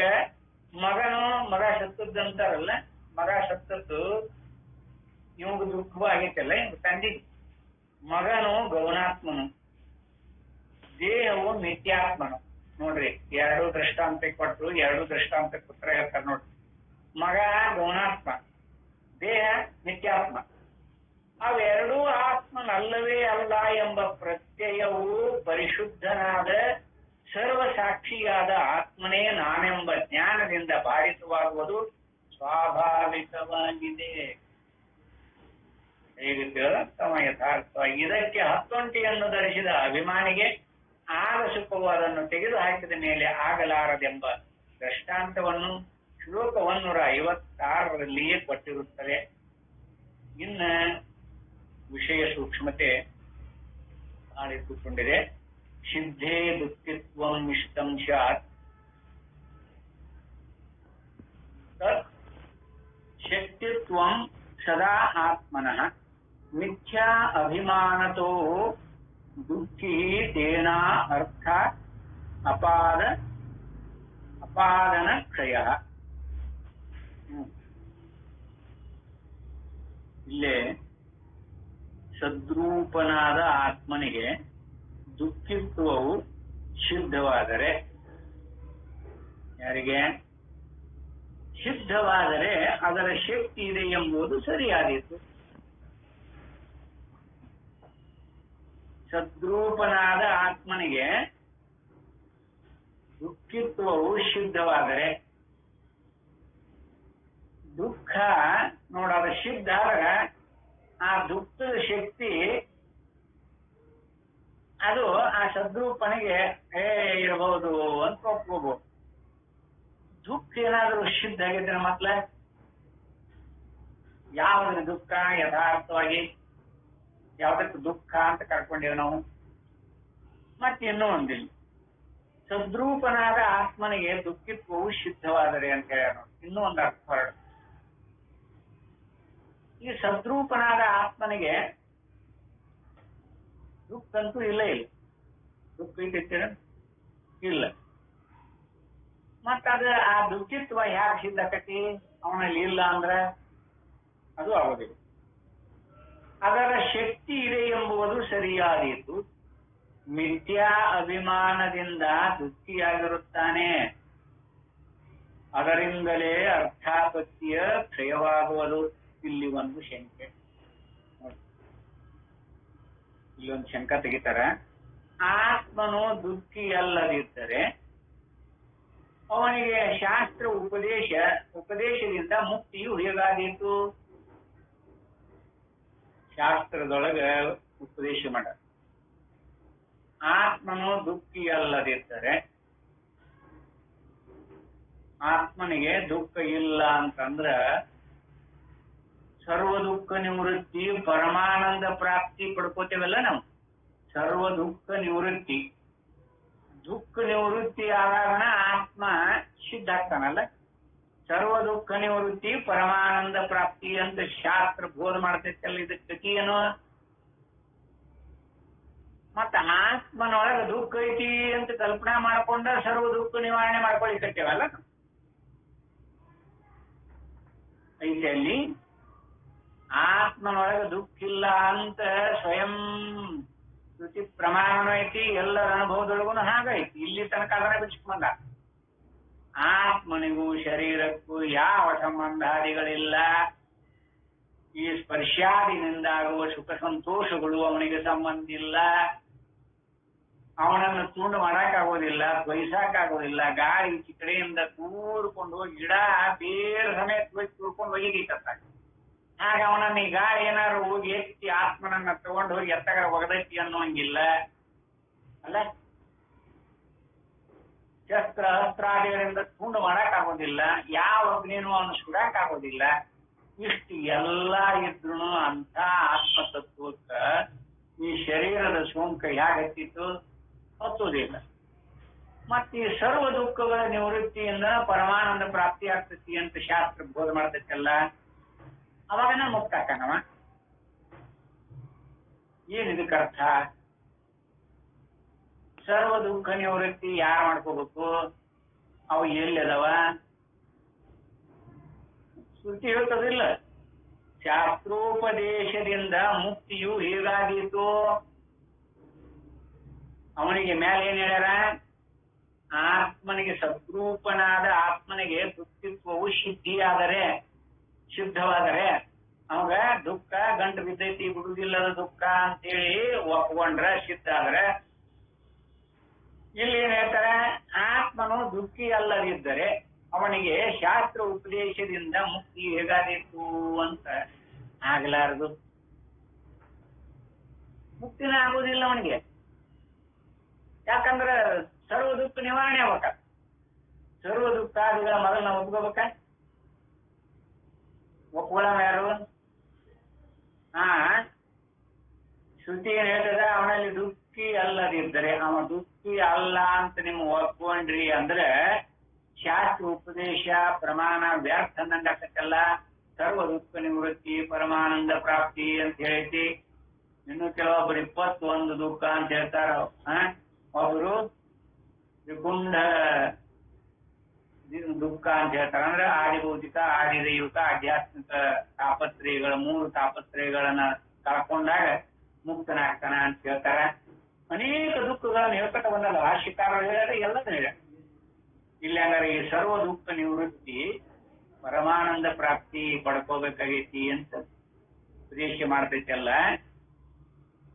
ಮಗ ಸತ್ತದ್ದಂತಾರಲ್ಲ, ಮಗ ಸತ್ತದ್ದು ಇವಾಗ ದುಃಖವೂ ಆಗೈತಲ್ಲ ಇವ್ ತಂದಿಗೆ. ಮಗನು ಗೌನಾತ್ಮನು, ದೇಹವು ಮಿಥ್ಯಾತ್ಮನು. ನೋಡ್ರಿ, ಎರಡು ದೃಷ್ಟಾಂತ ಕೊಟ್ಟರು, ಎರಡು ದೃಷ್ಟಾಂತ ಪುತ್ರ ಹೇಳ್ತಾರೆ ನೋಡ್ರಿ. ಮಗ ಗೌನಾತ್ಮ, ದೇಹ ಮಿಥ್ಯಾತ್ಮ. ಅವೆರಡೂ ಆತ್ಮನಲ್ಲವೇ ಅಲ್ಲ ಎಂಬ ಪ್ರತ್ಯಯವು ಪರಿಶುದ್ಧನಾದ ಸರ್ವಸಾಕ್ಷಿಯಾದ ಆತ್ಮನೇ ನಾನೆಂಬ ಜ್ಞಾನದಿಂದ ಬಾಧಿತವಾಗುವುದು ಸ್ವಾಭಾವಿಕವಾಗಿದೆ. ಹೇಗೆ ತಮ್ಮ ಯಥಾರ್ಥವಾಗಿ ಇದಕ್ಕೆ ಹತ್ತೊಂಟಿಯನ್ನು ಧರಿಸಿದ ಅಭಿಮಾನಿಗೆ ಆಗ ಸುಖವಾದನ್ನು ತೆಗೆದು ಹಾಕಿದ ಮೇಲೆ ಆಗಲಾರದೆಂಬ ದೃಷ್ಟಾಂತವನ್ನು ಶ್ಲೋಕ 156ರಲ್ಲಿಯೇ ಕೊಟ್ಟಿರುತ್ತದೆ. ಇನ್ನ ವಿಷಯ ಸೂಕ್ಷ್ಮತೆ ಆಳಿಸಿಕೊಂಡಿದೆ. ಸಿದ್ಧೇ ದುಃಖಿತ್ವಂ ಇಷ್ಟಂ ಸ್ಯಾತ್ ತತ್ ಶಕ್ತಿತ್ವಂ ಸದಾ ಆತ್ಮನಃ ಮಿಥ್ಯಾ ಅಭಿಮಾನತೋ ದುಃಖಿ ತೇನ ಅರ್ಥ ಅಪಾದನ ಕ್ಷಯ. ಇಲ್ಲೇ ಸದ್ರೂಪನಾದ ಆತ್ಮನಿಗೆ ದುಃಖಿತ್ವವು ಸಿದ್ಧವಾದರೆ, ಯಾರಿಗೆ ಸಿದ್ಧವಾದರೆ ಅದರ ಶಕ್ತಿ ಇದೆ ಎಂಬುದು ಸರಿಯಾದೀತು. ಸದ್ರೂಪನಾದ ಆತ್ಮನಿಗೆ ದುಃಖಿತ್ವವು ಸಿದ್ಧವಾದರೆ, ದುಃಖ ನೋಡೋದ ಸಿದ್ಧ ಆದಾಗ ಆ ದುಃಖದ ಶಕ್ತಿ ಅದು ಆ ಸದ್ರೂಪನಿಗೆ ಇರಬಹುದು ಅಂತ ಒಪ್ಕೋಬಹುದು. ದುಃಖ ಏನಾದ್ರೂ ಸಿದ್ಧ ಆಗಿದ್ರೆ ಮತ್ಲ ಯಾವ್ದ್ರ ದುಃಖ ಯಥಾರ್ಥವಾಗಿ ಯಾವ್ದಕ್ಕೆ ದುಃಖ ಅಂತ ಕರ್ಕೊಂಡೇವ್ ನಾವು. ಮತ್ತೆ ಇನ್ನೂ ಒಂದಿಲ್ಲ, ಸದ್ರೂಪನಾದ ಆತ್ಮನಿಗೆ ದುಃಖಿತ್ವವು ಸಿದ್ಧವಾದರೆ ಅಂತ ಹೇಳ. ಇನ್ನೂ ಒಂದು ಅರ್ಥ ಹೊರಡು. ಈ ಸದ್ರೂಪನಾದ ಆತ್ಮನಿಗೆ ದುಃಖ ಅಂತೂ ಇಲ್ಲ. ದುಃಖ ಇಟ್ಟಿರ ಇಲ್ಲ. ಮತ್ತದ ಆ ದುಃಖಿತ್ವ ಯಾಕೆ ಸಿದ್ಧಕತಿ ಅವನಲ್ಲಿ ಇಲ್ಲ ಅಂದ್ರ ಅದು ಆಗೋದಿಲ್ಲ. ಅದರ ಶಕ್ತಿ ಇದೆ ಎಂಬುದು ಸರಿಯಾದೀತು. ಮಿಥ್ಯಾ ಅಭಿಮಾನದಿಂದ ದುಃಖಿಯಾಗಿರುತ್ತಾನೆ, ಅದರಿಂದಲೇ ಅರ್ಥಾಪತ್ತಿಯ ಕ್ಷಯವಾಗುವುದು. ಇಲ್ಲಿ ಒಂದು ಶಂಕೆ, ಇಲ್ಲೊಂದು ಶಂಕ ತೆಗಿತಾರ. ಆತ್ಮನು ದುಃಖಿಯಲ್ಲದಿದ್ದರೆ ಅವನಿಗೆ ಶಾಸ್ತ್ರ ಉಪದೇಶದಿಂದ ಮುಕ್ತಿಯು ಹೇಗಾದೀತು? ಶಾಸ್ತ್ರದೊಳಗ ಉಪದೇಶ ಮಾಡ ಆತ್ಮನು ದುಃಖಿಯಲ್ಲದಿದ್ದರೆ, ಆತ್ಮನಿಗೆ ದುಃಖ ಇಲ್ಲ ಅಂತಂದ್ರ ಸರ್ವ ದುಃಖ ನಿವೃತ್ತಿ ಪರಮಾನಂದ ಪ್ರಾಪ್ತಿ ಪಡ್ಕೋತೇವಲ್ಲ ನಾವು. ಸರ್ವ ದುಃಖ ನಿವೃತ್ತಿ, ದುಃಖ ನಿವೃತ್ತಿ ಆದಾಗ ಆತ್ಮ ಸಿದ್ಧ ಆಗ್ತಾನಲ್ಲ. ಸರ್ವ ದುಃಖ ನಿವೃತ್ತಿ ಪರಮಾನಂದ ಪ್ರಾಪ್ತಿ ಅಂತ ಶಾಸ್ತ್ರ ಬೋಧ ಮಾಡ್ತೈತಲ್ಲ. ಇದಕ್ಕೆ ಏನು? ಮತ್ತ ಆತ್ಮನೊಳಗ ದುಃಖ ಐತಿ ಅಂತ ಕಲ್ಪನಾ ಮಾಡ್ಕೊಂಡ ಸರ್ವ ದುಃಖ ನಿವಾರಣೆ ಮಾಡ್ಕೊಳಿಕತ್ತೇವಲ್ಲ ಐತಿ. ಅಲ್ಲಿ ಆತ್ಮನೊಳಗ ದುಃಖ ಇಲ್ಲ ಅಂತ ಸ್ವಯಂ ಶ್ರುತಿ ಪ್ರಮಾಣ ಐತಿ. ಎಲ್ಲರ ಅನುಭವದೊಳಗೂ ಹಾಗೈತಿ. ಇಲ್ಲಿ ತನಕ ಅದನ್ನ ಬಿಡಿಸ್ಕೊಂಡ. ಆತ್ಮನಿಗೂ ಶರೀರಕ್ಕೂ ಯಾವ ಸಂಬಂಧಾದಿಗಳಿಲ್ಲ. ಈ ಸ್ಪರ್ಶಾದಿನಿಂದಾಗುವ ಸುಖ ಸಂತೋಷಗಳು ಅವನಿಗೆ ಸಂಬಂಧ ಇಲ್ಲ. ಅವನನ್ನು ತುಂಡು ಮಾಡಕ್ಕಾಗೋದಿಲ್ಲ, ಬಯಸಾಕಾಗೋದಿಲ್ಲ. ಗಾಳಿ ಈ ಕಡೆಯಿಂದ ತೂರ್ಕೊಂಡು ಹೋಗಿ ಗಿಡ ಬೇರೆ ಸಮೇತ ಹೋಗಿ ತೂರ್ಕೊಂಡು ಒಯ್ದೀತತ್ತ. ಆಗ ಅವನನ್ನ ಈ ಗಾಳಿ ಏನಾದ್ರು ಹೋಗಿ ಎತ್ತಿ ಆತ್ಮನನ್ನ ತಗೊಂಡು ಹೋಗಿ ಎತ್ತಗರ ಒಗದೈತಿ ಅನ್ನೋಂಗಿಲ್ಲ ಅಲ್ಲ. ಶಸ್ತ್ರ ಅಸ್ತ್ರಾದಿಗಳಿಂದ ತುಂಡು ಮಾಡಕ್ಕಾಗೋದಿಲ್ಲ, ಯಾವ ಅಗ್ನಿನೂ ಅವನು ಸುಡಕ್ಕಾಗೋದಿಲ್ಲ. ಇಷ್ಟು ಎಲ್ಲ ಇದ್ರು ಅಂತ ಆತ್ಮತತ್ವಕ್ಕ ಈ ಶರೀರದ ಸೋಂಕ ಹೇಗತ್ತಿತ್ತು ಹತ್ತುವುದಿಲ್ಲ. ಮತ್ತೆ ಈ ಸರ್ವ ದುಃಖಗಳ ನಿವೃತ್ತಿಯಿಂದ ಪರಮಾನಂದ ಪ್ರಾಪ್ತಿ ಆಗ್ತತಿ ಅಂತ ಶಾಸ್ತ್ರ ಬೋಧ ಮಾಡ್ತೈತಲ್ಲ, ಅವಾಗನ ಮುಕ್ತ ಆಕನವ. ಏನ್ ಇದಕ್ಕೆ ಅರ್ಥ? ಸರ್ವ ದುಃಖ ನಿವೃತ್ತಿ ಯಾರು ಮಾಡ್ಕೋಬೇಕು? ಅವು ಎಲ್ಲಿದಾವ? ಶ್ರುತಿ ಹೇಳ್ತದಿಲ್ಲ. ಶಾಸ್ತ್ರೋಪದೇಶದಿಂದ ಮುಕ್ತಿಯು ಹೇಗಾದೀತು? ಅವನಿಗೆ ಮೇಲೆ ಏನ್ ಹೇಳ್ಯಾರ? ಆತ್ಮನಿಗೆ ಸದ್ರೂಪನಾದ ಆತ್ಮನಿಗೆ ದುಃಖಿತ್ವವು ಶುದ್ಧವಾದರೆ ಅವಾಗ ದುಃಖ ಗಂಟು ಬಿದ್ದೈತಿ ಬಿಡುವುದಿಲ್ಲದ ದುಃಖ ಅಂತೇಳಿ ಒಪ್ಕೊಂಡ್ರ ಸಿದ್ಧ ಆದ್ರೆ, ಇಲ್ಲಿ ಏನ್ ಹೇಳ್ತಾರೆ? ಆತ್ಮನು ದುಃಖಿ ಅಲ್ಲದಿದ್ದರೆ ಅವನಿಗೆ ಶಾಸ್ತ್ರ ಉಪದೇಶದಿಂದ ಮುಕ್ತಿ ಹೇಗಾದೀತು ಅಂತ ಆಗ್ಲಾರದು. ಮುಕ್ತಿನ ಆಗುವುದಿಲ್ಲ ಅವನಿಗೆ. ಯಾಕಂದ್ರೆ ಸರ್ವ ದುಃಖ ನಿವಾರಣೆ ಆಗ್ಬೇಕ. ಸರ್ವ ದುಃಖ ಆದಿಗಳ ಮೊದಲು ನಾವು ಒಪ್ಕೋಬೇಕ. ಒಪ್ಕೊಳ್ಳೋಣ ಯಾರು? ಶ್ರುತಿ ಏನ್ ಹೇಳ್ತದ? ಅವನಲ್ಲಿ ದುಃಖಿ ಅಲ್ಲದಿದ್ದರೆ, ಅವ ದುಃಖಿ ಅಲ್ಲ ಅಂತ ನಿಮ್ಗೆ ಒಪ್ಕೊಂಡ್ರಿ ಅಂದ್ರೆ ಶಾಸ್ತ್ರ ಉಪದೇಶ ಪ್ರಮಾಣ ವ್ಯರ್ಥ ಅಂದಂಗ ಆಗ್ತಕ್ಕಲ್ಲ. ಸರ್ವ ದುಃಖ ನಿವೃತ್ತಿ ಪರಮಾನಂದ ಪ್ರಾಪ್ತಿ ಅಂತ ಹೇಳೈತಿ. ಇನ್ನು ಕೆಲವೊಬ್ಬರು 21 ದುಃಖ ಅಂತ ಹೇಳ್ತಾರ. ಒಬ್ಬರು ತ್ರಿಗುಂಡ ದುಃಖ ಅಂತ ಹೇಳ್ತಾರ. ಅಂದ್ರೆ ಆದಿಭೌತಿಕ, ಆದಿದೈವಿಕ, ಆಧ್ಯಾತ್ಮಿಕ ತಾಪತ್ರಯಗಳ 3 ತಾಪತ್ರಯಗಳನ್ನ ಕಳ್ಕೊಂಡಾಗ ಮುಕ್ತನಾಗ್ತಾನ ಅಂತ ಹೇಳ್ತಾರ. ಅನೇಕ ದುಃಖಗಳನ್ನ ಹೇಳ್ತಕ್ಕ ಬಂದಲ್ಲ ಭಾಷ್ಯಕಾರರು ಹೇಳ್ಯಾರ, ಎಲ್ಲದನ್ನ ಹೇಳ್ಯಾರ. ಇಲ್ಲಿ ಹಂಗಾರೆ ಈ ಸರ್ವ ದುಃಖ ನಿವೃತ್ತಿ ಪರಮಾನಂದ ಪ್ರಾಪ್ತಿ ಪಡ್ಕೋಬೇಕಾಗೈತಿ ಅಂತ ಉಪದೇಶ ಮಾಡ್ತೈತಲ್ಲ.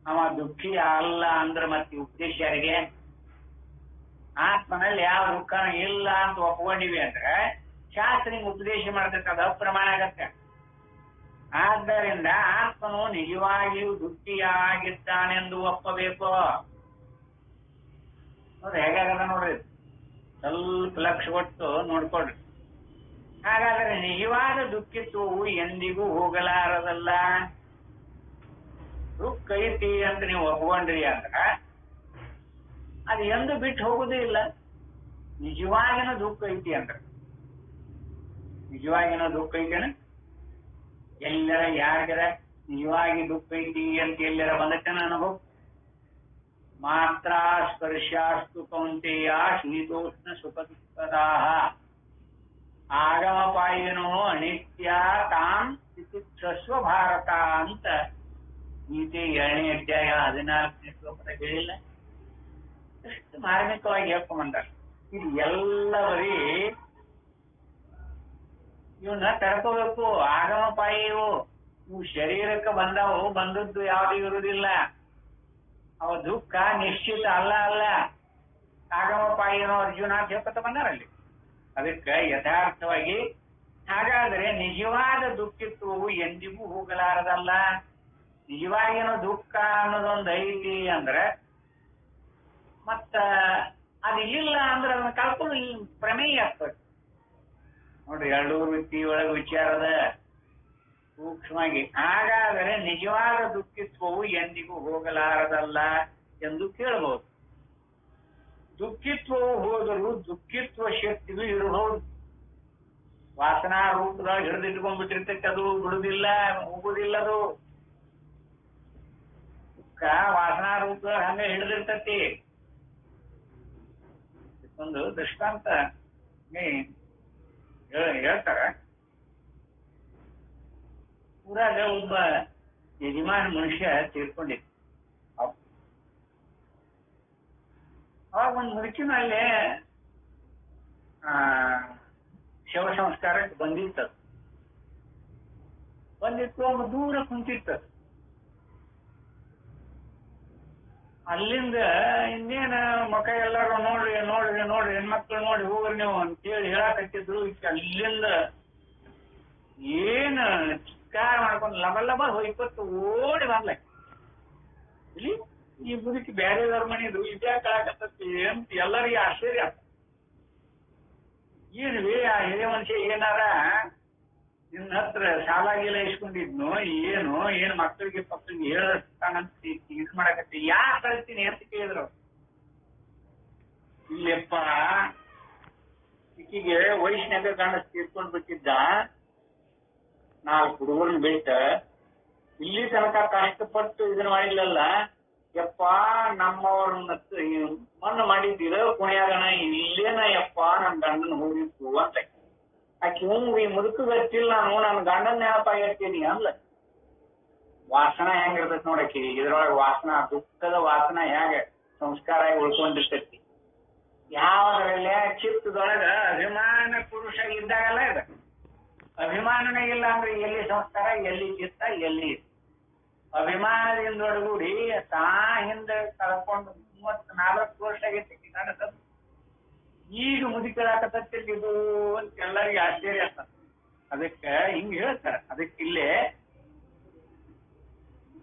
ಅವ ದುಃಖಿ ಅಲ್ಲ ಅಂದ್ರೆ ಮತ್ತೆ ಉಪದೇಶ ಯಾರಿಗೆ? ಆತ್ಮನಲ್ಲಿ ಯಾವ ದುಃಖ ಇಲ್ಲ ಅಂತ ಒಪ್ಕೊಂಡಿವಿ ಅಂದ್ರೆ ಶಾಸ್ತ್ರ ನಿಮ್ಗೆ ಉಪದೇಶ ಮಾಡ್ತೈತೆ, ಅದು ಅಪ್ರಮಾಣ ಆಗತ್ತೆ. ಆದ್ದರಿಂದ ಆತ್ಮನು ನಿಜವಾಗಿಯೂ ದುಃಖಿಯಾಗಿದ್ದಾನೆಂದು ಒಪ್ಪಬೇಕು. ನೋಡ್ರಿ ಹೇಗಾಗದ ನೋಡ್ರಿ, ಸ್ವಲ್ಪ ಲಕ್ಷ ಕೊಟ್ಟು ನೋಡ್ಕೊಡ್ರಿ. ಹಾಗಾದ್ರೆ ನಿಜವಾದ ದುಃಖಿತ್ವವು ಎಂದಿಗೂ ಹೋಗಲಾರದಲ್ಲ. ದುಃಖ ಐತಿ ಅಂತ ನೀವು ಒಪ್ಕೊಂಡ್ರಿ ಅಂದ್ರ ಅದು ಎಂದು ಬಿಟ್ಟು ಹೋಗುದೇ ಇಲ್ಲ. ನಿಜವಾಗಿನ ದುಃಖ ಐತಿ ಅಂದ್ರ ನಿಜವಾಗಿನ ದುಃಖ ಐತೇನ? ಎಲ್ಲರ ಯಾರಿಗರ ನಿಜವಾಗಿ ದುಃಖ ಐತಿ ಅಂತ ಎಲ್ಲರ ಬಂದೈತೇನ ಅನುಭವ? ಮಾತ್ರ ಸ್ಪರ್ಶಾಸ್ತು ಕೌಂತೆಯ ಶೀತೋಷ್ಣ ಸುಖ ದುಃಖದಾಹ ಆಗಮಪಾಯಿನೋ ಅನಿತ್ಯ ತಾನ್ ತಿತಿಕ್ಷಸ್ವ ಭಾರತ ಅಂತ ಗೀತೆ 2ನೇ ಅಧ್ಯಾಯ 14ನೇ ಶ್ಲೋಕದ ಹೇಳಿಲ್ಲ? ಎಷ್ಟು ಮಾರ್ಮಿಕವಾಗಿ ಹೇಳ್ಕೊಂಬಂದಾರ. ಇದು ಎಲ್ಲ ಬರೀ ಇವನ್ನ ತಡ್ಕೋಬೇಕು. ಆಗಮಪಾಯಿವು ಇವು ಶರೀರಕ್ಕೆ ಬಂದದ್ದು ಯಾವ್ದು ಇರುವುದಿಲ್ಲ. ಅವ ದುಃಖ ನಿಶ್ಚಿತ ಅಲ್ಲ. ಆಗಮಪಾಯಿನೋ ಅರ್ಜುನ ಅಂತ ಹೇಳ್ಕೊತ ಬಂದಾರಲ್ಲಿ. ಅದಕ್ಕೆ ಯಥಾರ್ಥವಾಗಿ ಹಾಗಾದ್ರೆ ನಿಜವಾದ ದುಃಖಿತ್ವವು ಎಂದಿಗೂ ಹೋಗಲಾರದಲ್ಲ. ನಿಜವಾಗಿನೋ ದುಃಖ ಅನ್ನೋದೊಂದು ಐತಿ ಅಂದ್ರೆ ಮತ್ತ ಅದು ಇಲ್ಲ ಅಂದ್ರೆ ಅದನ್ನ ಕಲ್ಕೊಂಡು ಪ್ರಮೇಯ ಆಗ್ತದೆ. ನೋಡ್ರಿ, 2 ವ್ಯಕ್ತಿ ಒಳಗೆ ವಿಚಾರದ ಸೂಕ್ಷ್ಮವಾಗಿ. ಹಾಗಾದರೆ ನಿಜವಾದ ದುಃಖಿತ್ವವು ಎಂದಿಗೂ ಹೋಗಲಾರದಲ್ಲ ಎಂದು ಕೇಳಬಹುದು. ದುಃಖಿತ್ವವು ಹೋದರೂ ದುಃಖಿತ್ವ ಶಕ್ತಿಗೂ ಇರಬಹುದು. ವಾಸನಾ ರೂಪದಾಗ ಹಿಡಿದಿಟ್ಕೊಂಡ್ಬಿಟ್ಟಿರ್ತೈತೆ, ಅದು ಬಿಡುದಿಲ್ಲ, ಹೋಗುದಿಲ್ಲದು. ದುಃಖ ವಾಸನಾ ರೂಪದಾಗ ಹಂಗ ಹಿಡಿದಿರ್ತೈತಿ. ಒಂದು ದೃಷ್ಟಾಂತ ಹೇಳ್ತಾರ. ಊರಾಗ ಒಬ್ಬ ಯಜಮಾನ ಮನುಷ್ಯ ತೀರ್ಕೊಂಡಿದ್ದ. ಅವಾಗ ಒಂದು ಮುದುಕಿನಲ್ಲೇ ಶವ ಸಂಸ್ಕಾರಕ್ಕೆ ಬಂದಿತ್ತು. ಬಂದಿತ್ತು ಒಮ್ಮೆ ದೂರ ಕುಂತಿತ್ತು. ಅಲ್ಲಿಂದ ಇನ್ನೇನ ಮಕ ಎಲ್ಲಾರು ನೋಡ್ರಿ ನೋಡ್ರಿ ನೋಡ್ರಿ ಹೆಣ್ಮಕ್ಳು ನೋಡಿ ಹೋಗ್ರಿ ನೀವು ಅಂತೇಳಿ ಹೇಳಾಕತ್ತಿದ್ರು. ಅಲ್ಲಿಂದ ಏನ್ ಚಿಕ್ಕಾರ ಮಾಡ್ಕೊಂಡು ಲಬ ಹೋಯ್ಕೊತ್ತು ಓಡಿ ಬರ್ಲ. ಇಲ್ಲಿ ಈ ಮುದುಕಿ ಬ್ಯಾರೆದವ್ರ ಮನಿದು ಇದ್ಯಾಕ ಕಳಾಕತ್ತತಿ ಅಂತ ಎಲ್ಲರಿಗೆ ಆಶ್ಚರ್ಯ. ಏನ್ವಿ ಆ ಹಿರಿಯ ಮನುಷ್ಯ ಏನಾರ ನಿನ್ನ ಹತ್ರ ಸಾಲ ಗೀಲ ಇಸ್ಕೊಂಡಿದ್ನು ಏನು ಮಕ್ಕಳಿಗೆ ಹೇಳಂತ ಇದು ಮಾಡಕತ್ತಿ ಯಾಕೆ ಕಳ್ತೀನಿ ಅಂತ ಕೇಳಿದ್ರು. ಇಲ್ಲಪ್ಪ ಈಕಿಗೆ ವಯಸ್ಸಿನಾಗ ಗಂಡ ತೀರ್ಕೊಂಡ್ ಬಿಟ್ಟಿದ್ದ, 4 ಹುಡುಗರನ್ನ ಬೆಳಿತ ಇಲ್ಲಿ ತನಕ ಕಷ್ಟಪಟ್ಟು ಇದನ್ನ ಮಾಡಿಲ್ಲಲ್ಲ ಯಪ್ಪ, ನಮ್ಮವ್ರನ್ನ ಮಣ್ಣು ಮಾಡಿದ್ದೀರ ಕುಣಿಯಾಗಣ ಇಲ್ಲೇನ ಯಪ್ಪ ನನ್ ಗಂಡನ ಹೋಗಿತ್ತು ಅಂತ ಆಕಿ ಈ ಮುದುಕ ಗೊತ್ತಿಲ್ಲ ನಾನು ನನ್ನ ಗಂಡನ ನೆನಪಾಗಿರ್ತೀನಿ ಅಂದ್ಲ. ವಾಸನ ಹೆಂಗಿರ್ತೈತಿ ನೋಡಕಿ, ಇದ್ರೊಳಗೆ ವಾಸನ ದುಃಖದ ವಾಸನ ಹೇಗೆ ಸಂಸ್ಕಾರ ಉಳ್ಕೊಂಡಿರ್ತೈತಿ. ಯಾವ್ದ್ರಲ್ಲೇ ಚಿತ್ತದೊಳಗ ಅಭಿಮಾನ ಪುರುಷ ಇದ್ದಾಗಲ್ಲ ಇದೆ. ಅಭಿಮಾನನೇ ಇಲ್ಲ ಅಂದ್ರೆ ಎಲ್ಲಿ ಸಂಸ್ಕಾರ, ಎಲ್ಲಿ ಚಿತ್ತ, ಎಲ್ಲಿ ಅಭಿಮಾನದಿಂದ ಒಡಗೂಡಿ ತಾ ಹಿಂದೆ ಕಳ್ಕೊಂಡು 34 ವರ್ಷ ಆಗೈತಿ ಕಾಣತದ. ಈಗ ಮುದುಕರಾಕತ್ತಿದ್ದು ಅಂತ ಎಲ್ಲರಿಗೆ ಆಶ್ಚರ್ಯ ಆಗ್ತದೆ. ಅದಕ್ಕೆ ಹಿಂಗ್ ಹೇಳ್ತಾರೆ. ಅದಕ್ಕಿಲ್ಲೇ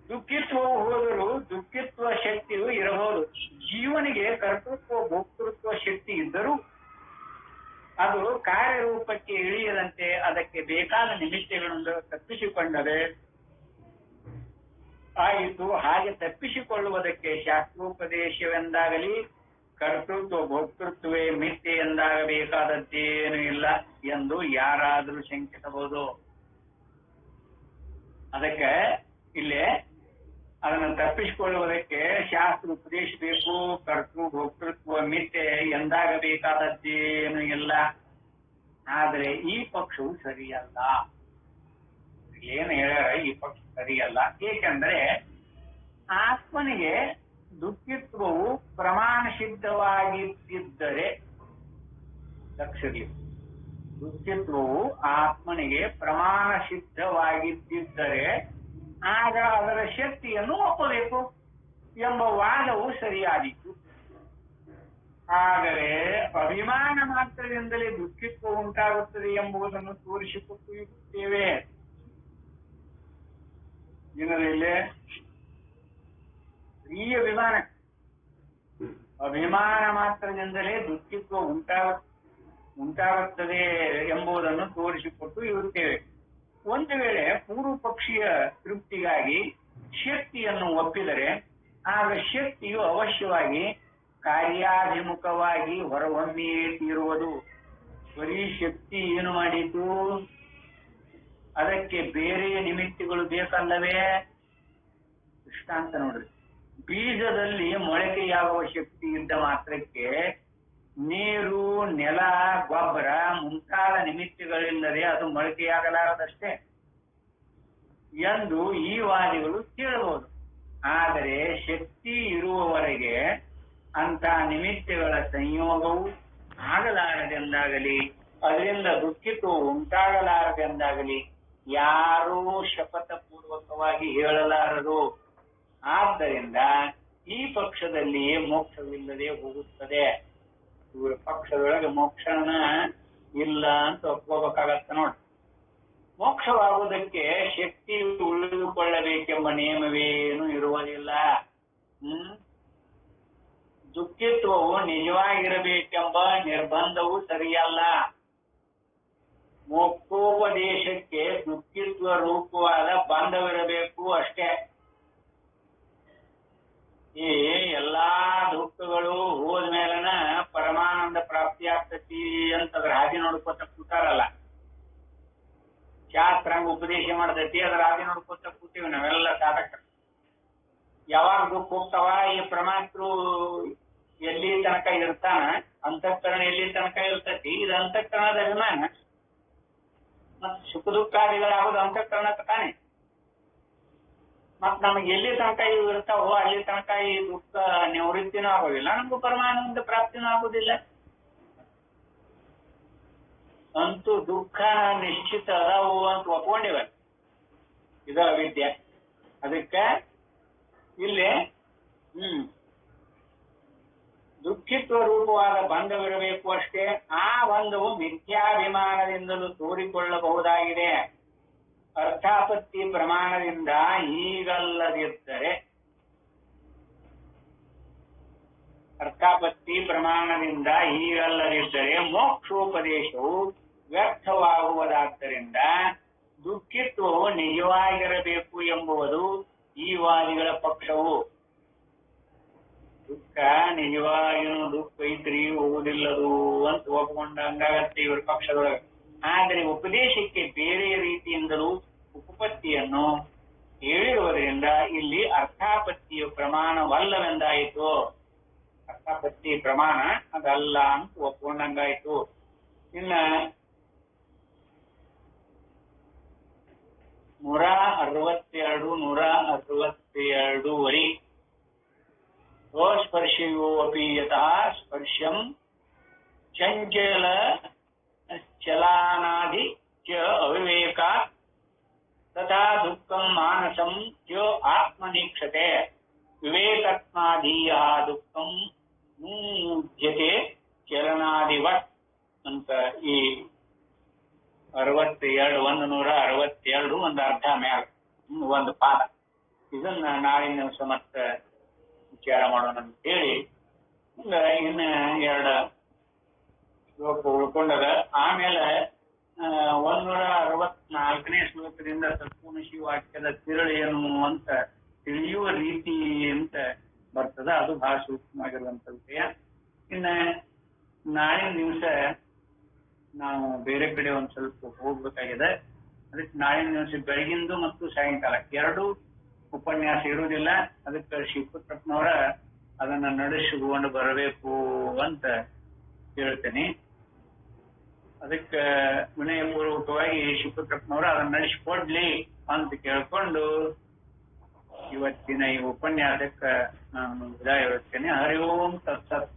ದುಃಖಿತ್ವವು ಹೋದರೂ ದುಃಖಿತ್ವ ಶಕ್ತಿಯು ಇರಬಹುದು. ಜೀವನಿಗೆ ಕರ್ತೃತ್ವ ಭೋಕ್ತೃತ್ವ ಶಕ್ತಿ ಇದ್ದರೂ ಅದು ಕಾರ್ಯರೂಪಕ್ಕೆ ಇಳಿಯದಂತೆ ಅದಕ್ಕೆ ಬೇಕಾದ ನಿಮಿತ್ತಗಳನ್ನು ತಪ್ಪಿಸಿಕೊಂಡರೆ ಆಯಿತು. ಹಾಗೆ ತಪ್ಪಿಸಿಕೊಳ್ಳುವುದಕ್ಕೆ ಶಾಸ್ತ್ರೋಪದೇಶವೆಂದಾಗಲಿ ಕರ್ತೃತ್ವ ಭೋಕ್ತೃತ್ವವೇ ಮಿಥ್ಯೆ ಎಂದಾಗಬೇಕಾದದ್ದೇನೂ ಇಲ್ಲ ಎಂದು ಯಾರಾದರೂ ಶಂಕಿಸಬಹುದು. ಅದಕ್ಕೆ ಇಲ್ಲೇ ಅದನ್ನು ತಪ್ಪಿಸಿಕೊಳ್ಳುವುದಕ್ಕೆ ಶಾಸ್ತ್ರ ಉಪದೇಶ ಬೇಕು, ಕರ್ತೃ ಭೋಕ್ತೃತ್ವ ಮಿಥ್ಯೆ ಎಂದಾಗಬೇಕಾದದ್ದೇನೂ ಇಲ್ಲ. ಆದರೆ ಈ ಪಕ್ಷವು ಸರಿಯಲ್ಲ. ಏನು ಹೇಳ್ಯಾರ, ಈ ಪಕ್ಷ ಸರಿಯಲ್ಲ. ಏಕೆಂದ್ರೆ ಆತ್ಮನಿಗೆ ದುಃಖಿತ್ವವು ಪ್ರಮಾಣ ಸಿದ್ಧವಾಗಿದ್ದರೆ, ಲಕ್ಷಿರಲಿ, ದುಃಖಿತ್ವವು ಆತ್ಮನಿಗೆ ಪ್ರಮಾಣ ಸಿದ್ಧವಾಗಿದ್ದರೆ ಆಗ ಅದರ ಶಕ್ತಿಯನ್ನು ಒಪ್ಪಬೇಕು ಎಂಬ ವಾದವು ಸರಿಯಾದೀತು. ಆದರೆ ಅಭಿಮಾನ ಮಾತ್ರದಿಂದಲೇ ದುಃಖಿತ್ವ ಉಂಟಾಗುತ್ತದೆ ಎಂಬುದನ್ನು ತೋರಿಸಿಕೊಟ್ಟಿರುತ್ತೇವೆ. ಜನರಲ್ಲಿ ಈ ಅಭಿಮಾನ ಮಾತ್ರದಿಂದಲೇ ದುಃಖಿತ್ವ ಉಂಟಾಗುತ್ತದೆ ಎಂಬುದನ್ನು ತೋರಿಸಿಕೊಟ್ಟು ಇರುತ್ತೇವೆ. ಒಂದು ವೇಳೆ ಪೂರ್ವ ಪಕ್ಷೀಯ ತೃಪ್ತಿಗಾಗಿ ಶಕ್ತಿಯನ್ನು ಒಪ್ಪಿದರೆ ಆಗ ಶಕ್ತಿಯು ಅವಶ್ಯವಾಗಿ ಕಾರ್ಯಾಭಿಮುಖವಾಗಿ ಹೊರಹೊಮ್ಮಿಯೇ ತೀರುವುದು. ಬರೀ ಶಕ್ತಿ ಏನು ಮಾಡಿತು, ಅದಕ್ಕೆ ಬೇರೆ ನಿಮಿತ್ತಗಳು ಬೇಕಲ್ಲವೇ? ದೃಷ್ಟಾಂತ ನೋಡ್ರಿ, ಬೀಜದಲ್ಲಿ ಮೊಳಕೆಯಾಗುವ ಶಕ್ತಿ ಇದ್ದ ಮಾತ್ರಕ್ಕೆ ನೀರು, ನೆಲ, ಗೊಬ್ಬರ ಮುಂತಾದ ನಿಮಿತ್ತಗಳಿಲ್ಲದೆ ಅದು ಮೊಳಕೆಯಾಗಲಾರದಷ್ಟೇ ಎಂದು ಈ ವಾದಿಗಳು ಕೇಳಬಹುದು. ಆದರೆ ಶಕ್ತಿ ಇರುವವರೆಗೆ ಅಂತ ನಿಮಿತ್ತಗಳ ಸಂಯೋಗವು ಆಗಲಾರದೆಂದಾಗಲಿ ಅದರಿಂದ ದುಃಖಿತ್ವವು ಉಂಟಾಗಲಾರದೆಂದಾಗಲಿ ಯಾರೂ ಶಪಥ ಪೂರ್ವಕವಾಗಿ ಹೇಳಲಾರರು. ಆದ್ದರಿಂದ ಈ ಪಕ್ಷದಲ್ಲಿ ಮೋಕ್ಷವಿಲ್ಲದೆ ಹೋಗುತ್ತದೆ. ಇವರ ಪಕ್ಷದೊಳಗೆ ಮೋಕ್ಷನ ಇಲ್ಲ ಅಂತ ಒಪ್ಕೋಬೇಕಾಗತ್ತ ನೋಡಿ. ಮೋಕ್ಷವಾಗುವುದಕ್ಕೆ ಶಕ್ತಿ ಉಳಿದುಕೊಳ್ಳಬೇಕೆಂಬ ನಿಯಮವೇನು ಇರುವುದಿಲ್ಲ. ದುಃಖಿತ್ವವು ನಿಜವಾಗಿರಬೇಕೆಂಬ ನಿರ್ಬಂಧವೂ ಸರಿಯಲ್ಲ. ಮೋಕ್ಷೋಪದೇಶಕ್ಕೆ ದುಃಖಿತ್ವ ರೂಪವಾದ ಬಂಧವಿರಬೇಕು ಅಷ್ಟೇ. ಈ ಎಲ್ಲಾ ದುಃಖಗಳು ಹೋದ್ಮೇಲನ ಪರಮಾನಂದ ಪ್ರಾಪ್ತಿ ಆಗ್ತತಿ ಅಂತ ಅದ್ರ ಹಾದಿ ನೋಡ್ಕೊತ ಕೂತಾರಲ್ಲ. ಶಾಸ್ತ್ರಾಂಗ ಉಪದೇಶ ಮಾಡ್ತೈತಿ, ಅದ್ರ ಹಾದಿ ನೋಡ್ಕೊತ ಕೂತೀವಿ ನಾವೆಲ್ಲ ಸಾಧಕರು. ಯಾವಾಗ ದುಃಖ ಹೋಗ್ತಾವ, ಈ ಪರಮಾತ್ರು ಎಲ್ಲಿ ತನಕ ಇರ್ತಾನ, ಅಂತಃಕರಣ ಎಲ್ಲಿ ತನಕ ಇರ್ತತಿ, ಇದು ಅಂತಃಕರಣದ ಅಭಿಮಾನ. ಮತ್ ಸುಖ ದುಃಖಾದಿಗಳಾಗೋದು ಅಂತಃಕರಣಕ್ಕೆ ತಾನೆ. ಮತ್ ನಮಗೆ ಎಲ್ಲಿ ತನಕ ಇವು ಇರ್ತಾವೋ ಅಲ್ಲಿ ತನಕ ಈ ದುಃಖ ನಿವೃತ್ತಿನೂ ಆಗೋದಿಲ್ಲ, ನಮಗೂ ಪರಮಾನಂದ ಪ್ರಾಪ್ತಿನೂ ಆಗುದಿಲ್ಲ. ಅಂತೂ ದುಃಖ ನಿಶ್ಚಿತ ಅದಾವು ಅಂತ ಒಪ್ಕೊಂಡಿವ. ಇದು ಅವಿದ್ಯೆ. ಅದಕ್ಕ ಇಲ್ಲಿ ದುಃಖಿತ್ವ ರೂಪವಾದ ಬಂಧವಿರಬೇಕು ಅಷ್ಟೇ. ಆ ಬಂಧವು ಮಿಥ್ಯಾಭಿಮಾನದಿಂದಲೂ ತೋರಿಕೊಳ್ಳಬಹುದಾಗಿದೆ. ಅರ್ಥಾಪತ್ತಿ ಪ್ರಮಾಣದಿಂದ ಹೀಗಲ್ಲದಿದ್ದರೆ ಮೋಕ್ಷೋಪದೇಶವು ವ್ಯರ್ಥವಾಗುವುದಾದ್ದರಿಂದ ದುಃಖಿತ್ವವು ನಿಜವಾಗಿರಬೇಕು ಎಂಬುದು ಈ ವಾದಿಗಳ ಪಕ್ಷವು. ದುಃಖ ನಿಜವಾಗಿಯೂ ದುಃಖ ಐತ್ರಿ, ಹೋಗುದಿಲ್ಲದು ಅಂತ ಒಪ್ಪಿಕೊಂಡಂಗಾಗತ್ತೆ ಇವ್ರ ಪಕ್ಷದೊಳಗೆ. ಆದರೆ ಉಪದೇಶಕ್ಕೆ ಬೇರೆ ರೀತಿಯಿಂದಲೂ ಉಪಪತ್ತಿಯನ್ನು ಹೇಳಿರುವುದರಿಂದ ಇಲ್ಲಿ ಅರ್ಥಾಪತ್ತಿಯ ಪ್ರಮಾಣವಲ್ಲವೆಂದಾಯಿತು. ಅರ್ಥಾಪತ್ತಿ ಪ್ರಮಾಣ ಅದಲ್ಲ ಅಂತ ಒಪ್ಕೊಂಡಂಗಾಯ್ತು. ಇನ್ನ 162, 162 ವರಿ ಸ್ವಸ್ಪರ್ಶಿಯೋ ಅಪಿ ಯತಃ ಸ್ಪರ್ಶಂ ಚಲಾನಾದಿ ಚ ಅವಿವೇಕಾತ್ ತಥಾ ದುಃಖಂ ಮಾನಸಂ ಚ ಆತ್ಮನೀಕ್ಷತೆ ವಿವೇಕತ್ಮಾಧೀಯಃ ದುಃಖಂ ಮುಜ್ಯತೆ ಚಲನಾದಿವತ್ ಅಂತ ಈ 62, 162 ಒಂದು ಅರ್ಧ ಮ್ಯಾಲ ಒಂದು ಪಾದ. ಇದನ್ನ ನಾಳಿನ ದಿವಸ ಮತ್ತೆ ವಿಚಾರ ಮಾಡೋಣ ಅಂತ ಹೇಳಿ ಇನ್ನ 2 ಶ್ಲೋಕ ಉಳ್ಕೊಂಡದ. ಆಮೇಲೆ 164ನೇ ಶ್ಲೋಕದಿಂದ ಸತ್ಪುರುಷಿ ವಾಕ್ಯದ ತಿರುಳೇನು ಅಂತ ತಿಳಿಯುವ ರೀತಿ ಅಂತ ಬರ್ತದ. ಅದು ಬಹಳ ಸೂಕ್ಷ್ಮವಾಗಿರುವಂತ ವಿಷಯ. ಇನ್ನ ನಾಳಿನ ದಿವಸ ನಾವು ಬೇರೆ ಕಡೆ ಒಂದ್ ಸ್ವಲ್ಪ ಹೋಗ್ಬೇಕಾಗಿದೆ. ಅದಕ್ಕೆ ನಾಳಿನ ದಿವಸ ಬೆಳಗಿಂದು ಮತ್ತು ಸಾಯಂಕಾಲ 2 ಉಪನ್ಯಾಸ ಇರುವುದಿಲ್ಲ. ಅದಕ್ಕೆ ಶಿವಪುತ್ರಪ್ಪನವರ ಅದನ್ನ ನಡೆಸಿಕೊಂಡು ಬರಬೇಕು ಅಂತ ಹೇಳ್ತೇನೆ. ಅದಕ್ಕೆ ವಿನಯಪೂರ್ವಕವಾಗಿ ಶಿವಪುತ್ರಪ್ಪನವರ ಅದನ್ನ ನಡೆಸಿಕೊಡ್ಲಿ ಅಂತ ಕೇಳ್ಕೊಂಡು ಇವತ್ತಿನ ಈ ಉಪನ್ಯಾಸಕ್ಕೆ ನಾನು ವಿದಾಯ ಹೇಳ್ತೇನೆ. ಹರಿ ಓಂ ತತ್ಸತ್.